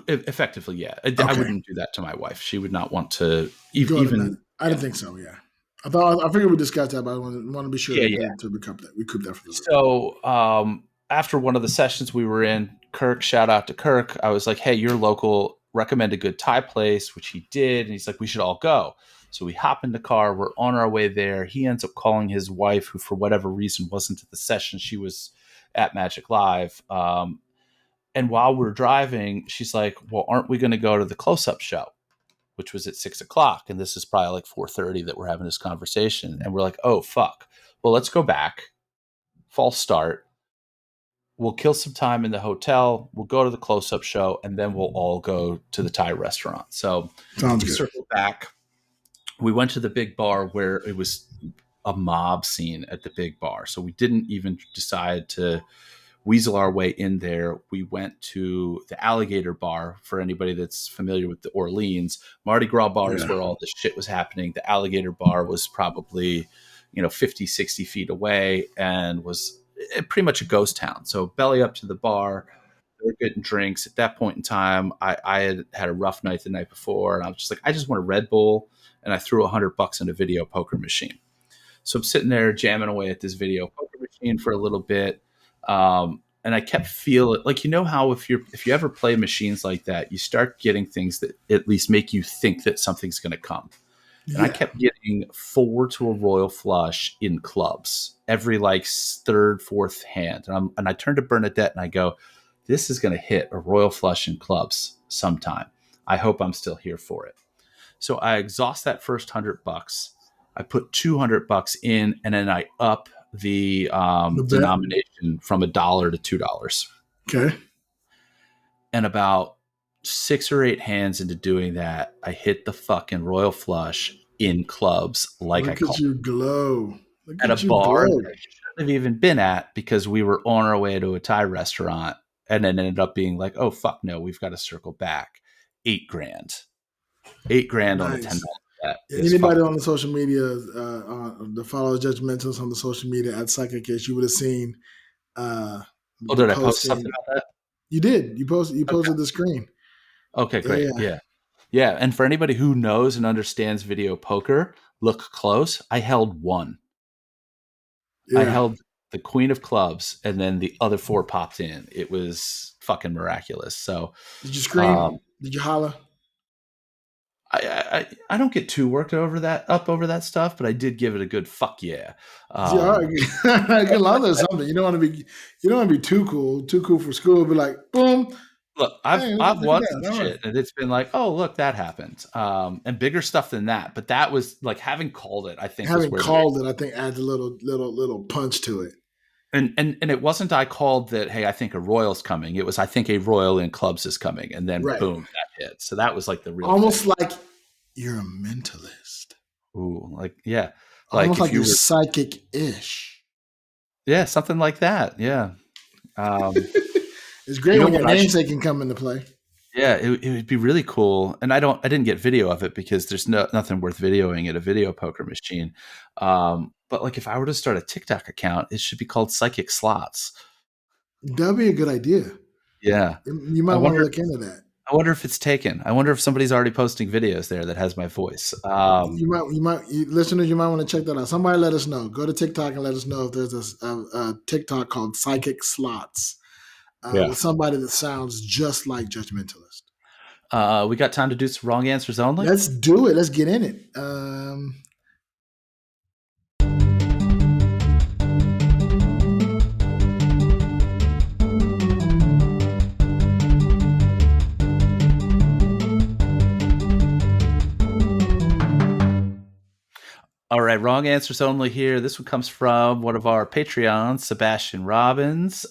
effectively, yeah, I Okay. wouldn't do that to my wife. She would not want to Go to Magic. even. I Yeah, didn't think so. Yeah. I figured we discussed that, but I want to be sure yeah, yeah. to recoup that for the group. So after one of the sessions we were in, Kirk, shout out to Kirk. I was like, "Hey, your local, recommend a good Thai place," which he did, and he's like, "We should all go." So we hop in the car. We're on our way there. He ends up calling his wife, who for whatever reason wasn't at the session. She was at Magic Live. And while we're driving, she's like, "Well, aren't we going to go to the close-up show?" Which was at 6 o'clock, and this is probably like 4:30 that we're having this conversation, and we're like, "Oh fuck! Well, let's go back. False start. We'll kill some time in the hotel. We'll go to the close-up show, and then we'll all go to the Thai restaurant." So Sounds we good. circled back. We went to the big bar where it was a mob scene at the big bar. So we didn't even decide to weasel our way in there. We went to the Alligator Bar. For anybody that's familiar with the Orleans, Mardi Gras bar is Yeah. where all this shit was happening. The Alligator Bar was probably 50, 60 feet away and was pretty much a ghost town. So belly up to the bar. They were getting drinks. At that point in time, I had a rough night the night before, and I was just like, I just want a Red Bull, and I threw $100 in a video poker machine. So I'm sitting there jamming away at this video poker machine for a little bit, and I kept feeling like, how if you ever play machines like that, you start getting things that at least make you think that something's going to come. And I Yeah. kept getting 4 to a royal flush in clubs every like third, fourth hand. And I turned to Bernadette and I go, "This is going to hit a royal flush in clubs sometime. I hope I'm still here for it." So I exhaust that first $100. I put $200 in, and then I up the The bet. denomination from $1 to $2. Okay. And about 6 or 8 hands into doing that, I hit the fucking royal flush in clubs, like I Look at called you glow. Look at a at you bar that glow. I shouldn't have even been at because we were on our way to a Thai restaurant, and then ended up being like, "Oh fuck no, we've got to circle back." 8 grand, 8 grand on a Nice. $10 bet is Anybody fucking. on the social media that follows Judgmentals on the social media at Psychic, you would have seen Oh, the did I post posting. something about that? You did. You Okay. posted the screen. Okay, great. Yeah. Yeah. Yeah. And for anybody who knows and understands video poker, look close. I held one. I Yeah. held the queen of clubs, and then the other 4 popped in. It was fucking miraculous. So Did you um, scream? Did you holler? I don't get too worked over that stuff, but I did give it a good fuck yeah. See, all Um, right, as long as there's something. You don't want to be too cool for school. Be like, boom, Look, hey, I've look at won that. some All right. shit, and it's been like, oh look, that happened, and bigger stuff than that. But that was like having called it. I think was Having where the called it, I think adds a little punch to it. and it wasn't I called that. Hey, I think a royal's coming. It was I think a royal in clubs is coming, and then Right. boom, that hit. So that was like the real Almost thing. like you're a mentalist. Ooh, like yeah, like Almost if like you you're were psychic-ish. yeah, something like that. Yeah. Um, It's you great know when your what I should namesake can come into play. Yeah, it would be really cool. And I didn't get video of it because there's nothing worth videoing at a video poker machine. But like if I were to start a TikTok account, it should be called Psychic Slots. That'd be a good idea. Yeah. You I might want to wonder look into that. I wonder if it's taken. I wonder if somebody's already posting videos there that has my voice. Listeners, you might want to check that out. Somebody let us know. Go to TikTok and let us know if there's a TikTok called Psychic Slots Yeah. with somebody that sounds just like Judgmentalist. We got time to do some wrong answers only. Let's do it. Let's get in it. All right, wrong answers only here. This one comes from one of our Patreons, Sebastian Robbins.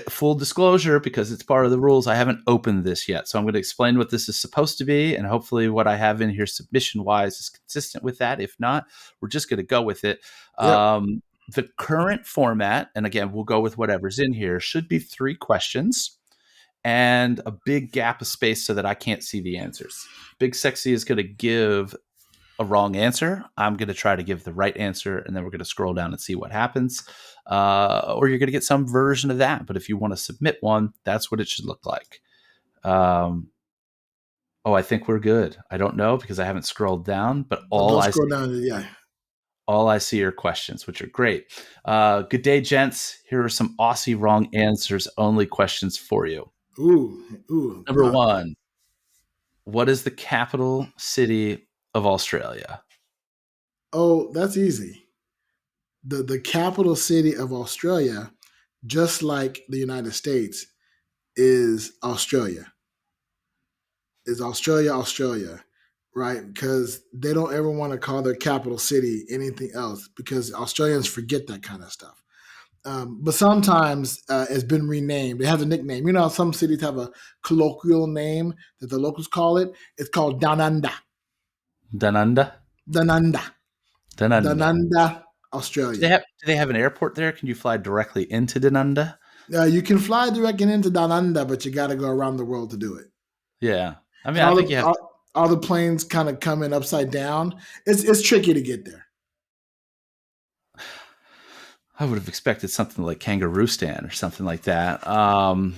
Full disclosure, because it's part of the rules, I haven't opened this yet. So I'm going to explain what this is supposed to be. And hopefully, what I have in here submission wise is consistent with that. If not, we're just going to go with it. Yep. The current format, and again, we'll go with whatever's in here, should be 3 questions and a big gap of space so that I can't see the answers. Big Sexy is going to give a wrong answer. I'm going to try to give the right answer, and then we're going to scroll down and see what happens. Or you're going to get some version of that. But if you want to submit one, that's what it should look like. I think we're good. I don't know because I haven't scrolled down, but Don't scroll down. Yeah. all I see are questions, which are great. Good day, gents. Here are some Aussie wrong answers only questions for you. Ooh. Number 1, what is the capital city of Australia? Oh, that's easy. The capital city of Australia, just like the United States, is Australia. Is Australia, right? Because they don't ever want to call their capital city anything else because Australians forget that kind of stuff. But sometimes it's been renamed. It has a nickname. You know, how some cities have a colloquial name that the locals call it. It's called Dananda. Dananda? Dananda. Dananda. Dananda, Australia. Do they have an airport there? Can you fly directly into Dananda? You can fly directly into Dananda, but you got to go around the world to do it. Yeah. I mean, And I think you have. all the planes kind of come in upside down. It's tricky to get there. I would have expected something like Kangaroostan or something like that. I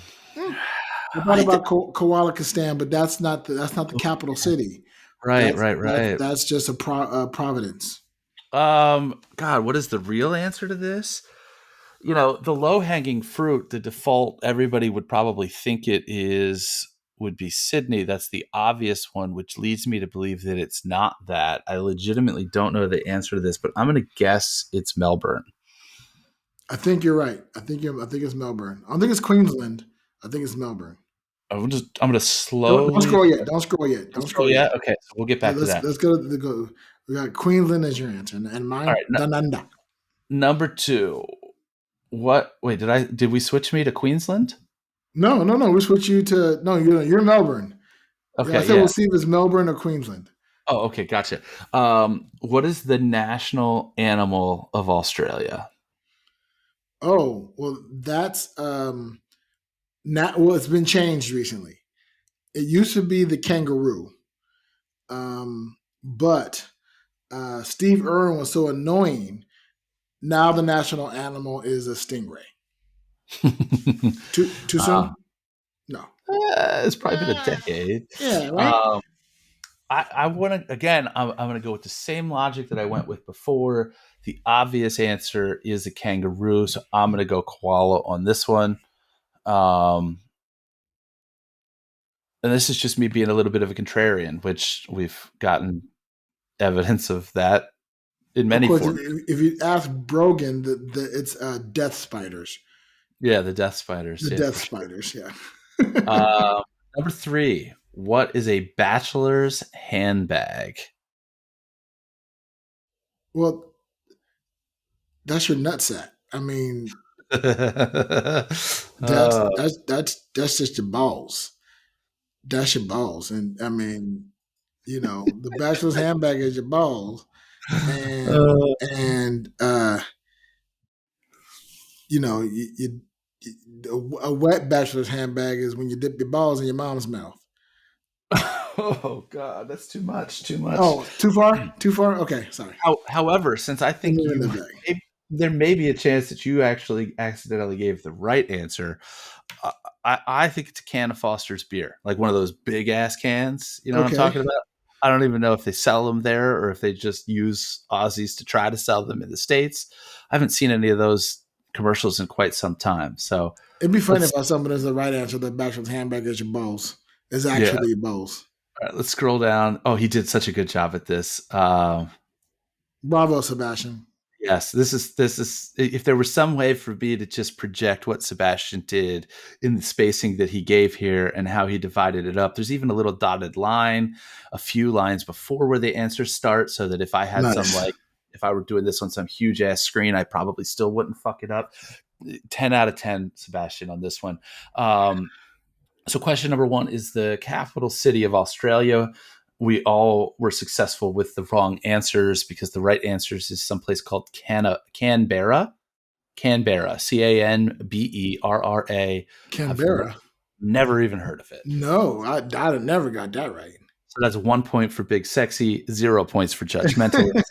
thought about Koalakistan, but that's not the capital city. Right. That's just a Providence. God, what is the real answer to this? You know, the low hanging fruit, the default, everybody would probably think would be Sydney. That's the obvious one, which leads me to believe that it's not that. I legitimately don't know the answer to this, but I'm going to guess it's Melbourne. I think you're right. I think it's Melbourne. I don't think it's Queensland. I think it's Melbourne. I'm going to slowly. Don't scroll yet. Don't scroll yet. Okay, so we'll get back to that. Let's go to go. We got Queensland as your answer, and mine. All right, Dananda. Number 2. What? Wait, did we switch me to Queensland? No. We switch you to You're Melbourne. Okay, yeah, I said we'll see if it's Melbourne or Queensland. Oh, okay, gotcha. What is the national animal of Australia? Oh, well, that's it's been changed recently. It used to be the kangaroo, but Steve Irwin was so annoying. Now the national animal is a stingray. Too soon? No. It's probably been a decade. Yeah, right. I want to again. I'm going to go with the same logic that I went with before. The obvious answer is a kangaroo, so I'm going to go koala on this one. And this is just me being a little bit of a contrarian, which we've gotten evidence of that in Of many course, forms. if you ask Brogan, it's death spiders. Yeah, the death spiders. The Yeah, death for sure. spiders, yeah. Uh, Number three. What is a bachelor's handbag? Well, that's your nutsack. I mean, that's uh, that's that's just your balls. That's your balls, and I mean, the bachelor's handbag is your balls, and uh, you know, a wet bachelor's handbag is when you dip your balls in your mom's mouth. oh God, that's too much. Too much. Oh, too far? Too far? Okay, sorry. However, since I Let think me in the bag. there may be a chance that you actually accidentally gave the right answer, uh, I think it's a can of Foster's beer, like one of those big ass cans. You know what I'm Okay, talking about? I don't even know if they sell them there or if they just use Aussies to try to sell them in the States. I haven't seen any of those commercials in quite some time. So it'd be funny if let's I someone is the right answer. The bachelor's handbag is your balls. Is yeah, actually your balls. all right, let's scroll down. Oh, he did such a good job at this. Bravo, Sebastian. Yes, this is if there was some way for me to just project what Sebastian did in the spacing that he gave here and how he divided it up. There's even a little dotted line, a few lines before where the answers start, so that if I had some Nice. like if I were doing this on some huge ass screen, I probably still wouldn't fuck it up. 10 out of 10, Sebastian, on this one. Um, so, question number one is the capital city of Australia. We all were successful with the wrong answers because the right answers is someplace called Canberra. Canberra, Canberra. I've Canberra. never even heard of it. No, I never got that right. So that's 1 point for Big Sexy, 0 points for Judgmentalist.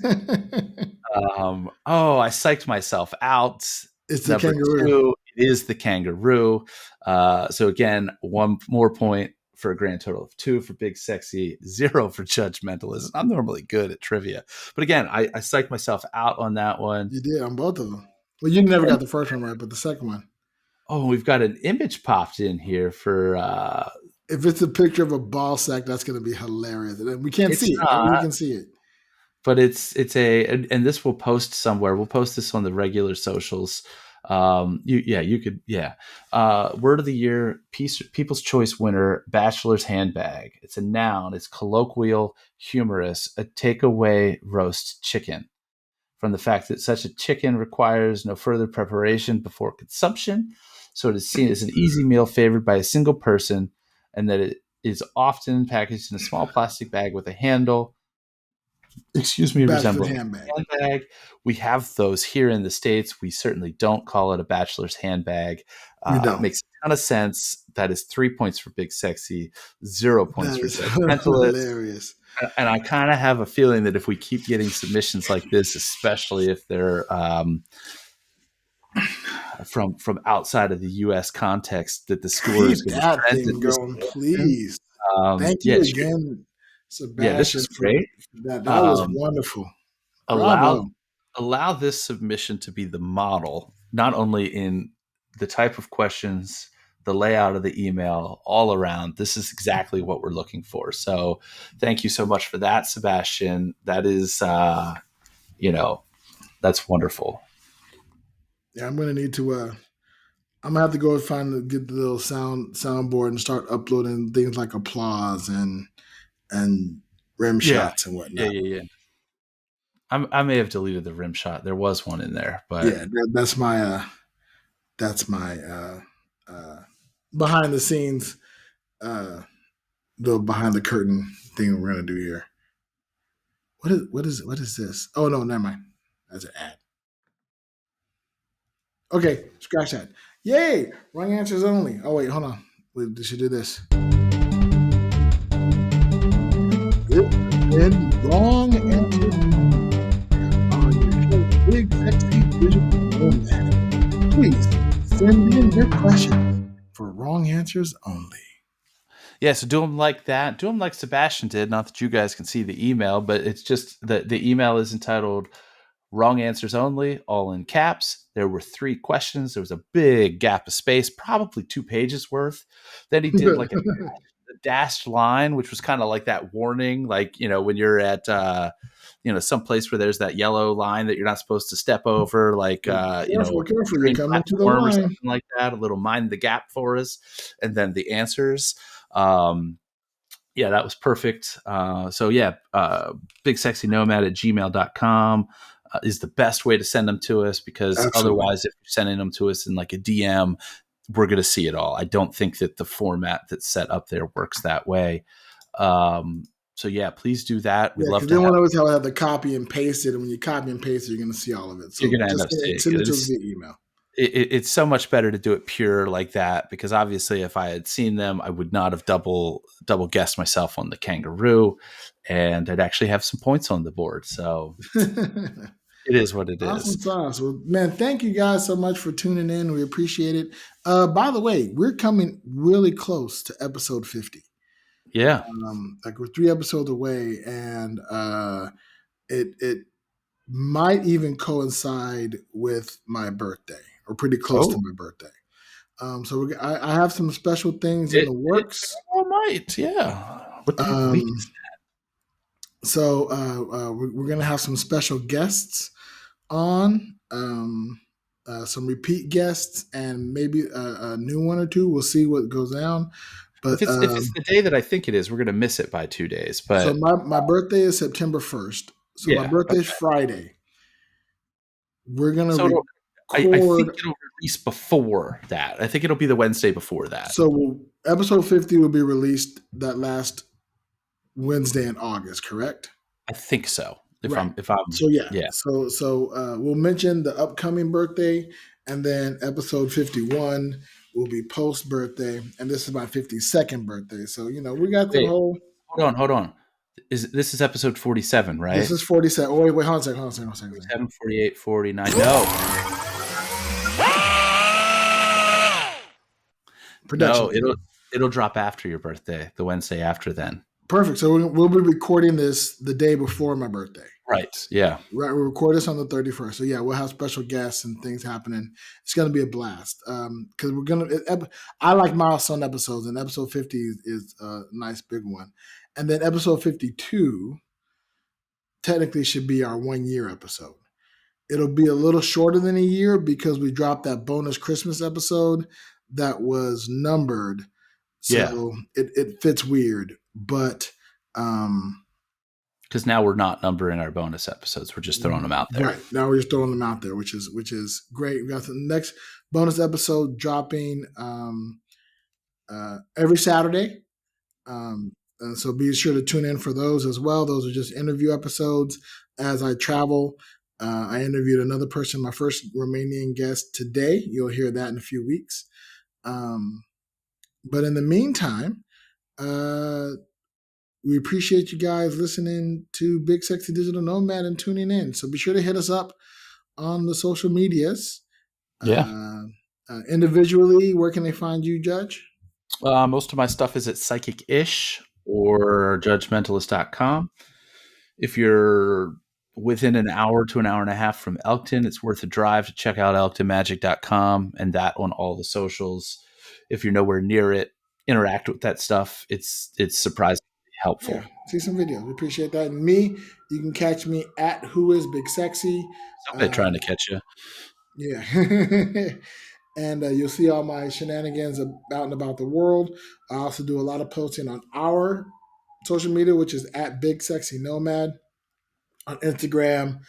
Oh, I psyched myself out. It's the Number kangaroo. two, it is the kangaroo. So again, 1 more point for a grand total of 2 for Big Sexy, 0 for Judgmentalist. I'm normally good at trivia, but again, I psyched myself out on that one. You did on both of them. Well, you never And, got the first one right, but the second one. oh, we've got an image popped in here for. If it's a picture of a ball sack, that's going to be hilarious. And we can't It's see it. Only we not, can see it. but it's a and this will post somewhere. We'll post this on the regular socials. You could word of the year, people's choice winner, bachelor's handbag. It's a noun. It's colloquial, humorous, a takeaway roast chicken. From the fact that such a chicken requires no further preparation before consumption, so it is seen as an easy meal favored by a single person, and that it is often packaged in a small plastic bag with a handle, Bachelor's resembling handbag. a handbag. We have those here in the States. We certainly don't call it a bachelor's handbag. We don't. Makes a ton of sense. That is 3 points for Big Sexy, 0 points That for is Judgmentalist. hilarious. And I kind of have a feeling that if we keep getting submissions like this, especially if they're from outside of the U.S. context, that the score is Keep going to that trend in thing this going, direction. please. Thank Yeah, you again, yeah, this Sebastian, is for great. that. That was Um, wonderful. allow Bravo. allow this submission to be the model, not only in the type of questions, the layout of the email, all around. This is exactly what we're looking for. So, thank you so much for that, Sebastian. That is, that's wonderful. Yeah, I'm gonna need to. I'm gonna have to go and get the little soundboard and start uploading things like applause and rim Yeah, shots and yeah, whatnot. yeah, yeah. I may have deleted the rim shot. There was one in there, but Yeah, that's my uh, behind the scenes, uh, the behind the curtain thing we're gonna do here. What is this? Oh no, never mind. That's an ad. Okay, scratch that. Yay! Wrong answers only. Oh wait, hold on. We should do this. Good and wrong answers on your show, Big Sexy Digital Nomad. Please send in your questions for wrong answers only. yeah, so do them like that. Do them like Sebastian did. Not that you guys can see the email, but it's just the email is entitled "Wrong Answers Only," all in caps. There were 3 questions. There was a big gap of space, probably 2 pages worth. Then he did like dashed line, which was kind of like that warning, like, when you're at, some place where there's that yellow line that you're not supposed to step over, like, Careful, careful, you're train coming to the platform or line. something like that, a little mind the gap for us. And then the answers. Yeah, that was perfect. Bigsexynomad at gmail.com is the best way to send them to us, because Absolutely. otherwise, if you're sending them to us in like a DM, we're going to see it all. I don't think that the format that's set up there works that way. Please do that. We'd Yeah, love because to then have. one of us have to copy and paste it, and when you copy and paste it, you're going to see all of it. You're So going to end just up seeing send it. it to us via email. It's so much better to do it pure like that, because obviously if I had seen them, I would not have double guessed myself on the kangaroo, and I'd actually have some points on the board. So it is what it is. Awesome sauce. Well, man, thank you guys so much for tuning in. We appreciate it. By the way, we're coming really close to episode 50. Yeah. Like we're 3 episodes away, and it might even coincide with my birthday, or pretty close to my birthday. So I have some special things in the It works. all might. Yeah. What day of the week is So we're gonna have some special guests on, some repeat guests, and maybe a new one or two. We'll see what goes down. But if it's the day that I think it is, we're going to miss it by 2 days. so But my birthday is September 1st. So my yeah. birthday is Okay. Friday. We're gonna So I think record. it'll release before that. I think it'll be the Wednesday before that. So episode 50 will be released that last Wednesday in August, correct? I think so. If Right. I'm So yeah. yeah. So we'll mention the upcoming birthday, and then episode 51 will be post birthday, and this is my 52nd birthday. So we got the Wait, whole. hold on. This is episode 47, This right? is 47. Oh, wait, hold on a second. Hold on a second. 47, 48, 49. No. Production. No, it'll drop after your birthday, the Wednesday after then. Perfect. So we'll be recording this the day before my birthday. Right. Yeah. Right, we record this on the 31st. So yeah, we'll have special guests and things happening. It's gonna be a blast. Because I like milestone episodes, and episode 50 is a nice big one. And then episode 52 technically should be our 1 year episode. It'll be a little shorter than a year because we dropped that bonus Christmas episode that was numbered. So it fits weird. But because now we're not numbering our bonus episodes. We're just throwing them out there. Right. Now we're just throwing them out there, which is great. We got the next bonus episode dropping every Saturday. And so be sure to tune in for those as well. Those are just interview episodes as I travel. I interviewed another person, my first Romanian guest today. You'll hear that in a few weeks. But in the meantime, we appreciate you guys listening to Big Sexy Digital Nomad and tuning in. So be sure to hit us up on the social medias. Yeah. Individually, where can they find you, Judge? Most of my stuff is at Psychic-ish or judgmentalist.com. If you're within an hour to an hour and a half from Elkton, it's worth a drive to check out elktonmagic.com, and that on all the socials. If you're nowhere near it, interact with that stuff. It's surprisingly helpful. Yeah, see some videos. We appreciate that. And me, you can catch me at Who Is Big Sexy. Somebody trying to catch you. Yeah. And you'll see all my shenanigans out and about the world. I also do a lot of posting on our social media, which is at Big Sexy Nomad on Instagram,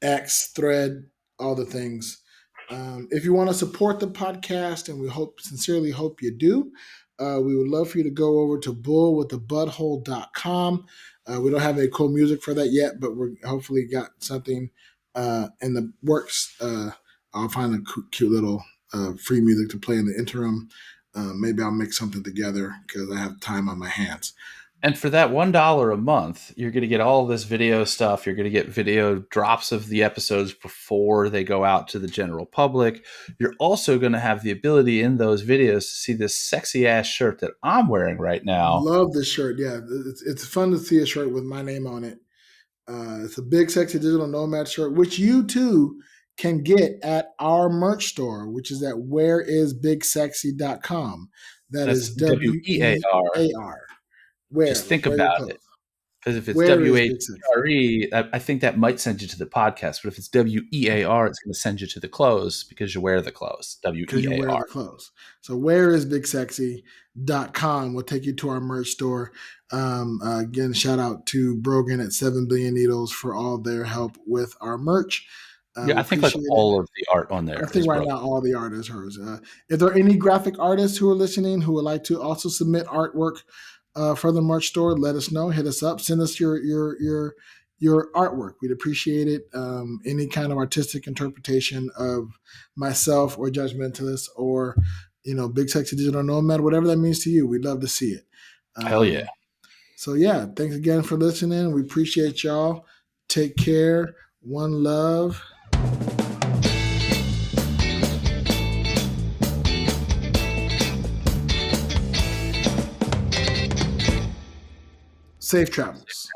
X, Thread, all the things. If you want to support the podcast, and we sincerely hope you do, we would love for you to go over to bullwiththebutthole.com. We don't have any cool music for that yet, but we're hopefully got something in the works. I'll find a cute little free music to play in the interim. Maybe I'll make something together because I have time on my hands. And for that $1 a month, you're going to get all this video stuff. You're going to get video drops of the episodes before they go out to the general public. You're also going to have the ability in those videos to see this sexy ass shirt that I'm wearing right now. Love this shirt. Yeah, it's fun to see a shirt with my name on it. It's a Big Sexy Digital Nomad shirt, which you too can get at our merch store, which is at whereisbigsexy.com. That's WEAR. WEAR. Just Where? think Wear your about it. clothes. Because if it's Where is Big Sexy? WHRE, I think that might send you to the podcast. But if it's WEAR, it's going to send you to the clothes because you wear the clothes. Because you wear WEAR. the clothes. So where is bigsexy.com will take you to our merch store. Again, shout out to Brogan at 7 Billion Needles for all their help with our merch. Yeah, We I think like appreciate it. all of the art on there I think is right broken. now all the art is hers. If there are any graphic artists who are listening who would like to also submit artwork for the merch store, let us know. Hit us up. Send us your artwork. We'd appreciate it. Any kind of artistic interpretation of myself or Judgmentalist or Big Sexy Digital Nomad, whatever that means to you, we'd love to see it. Hell yeah. So yeah, thanks again for listening. We appreciate y'all. Take care. One love. Safe travels.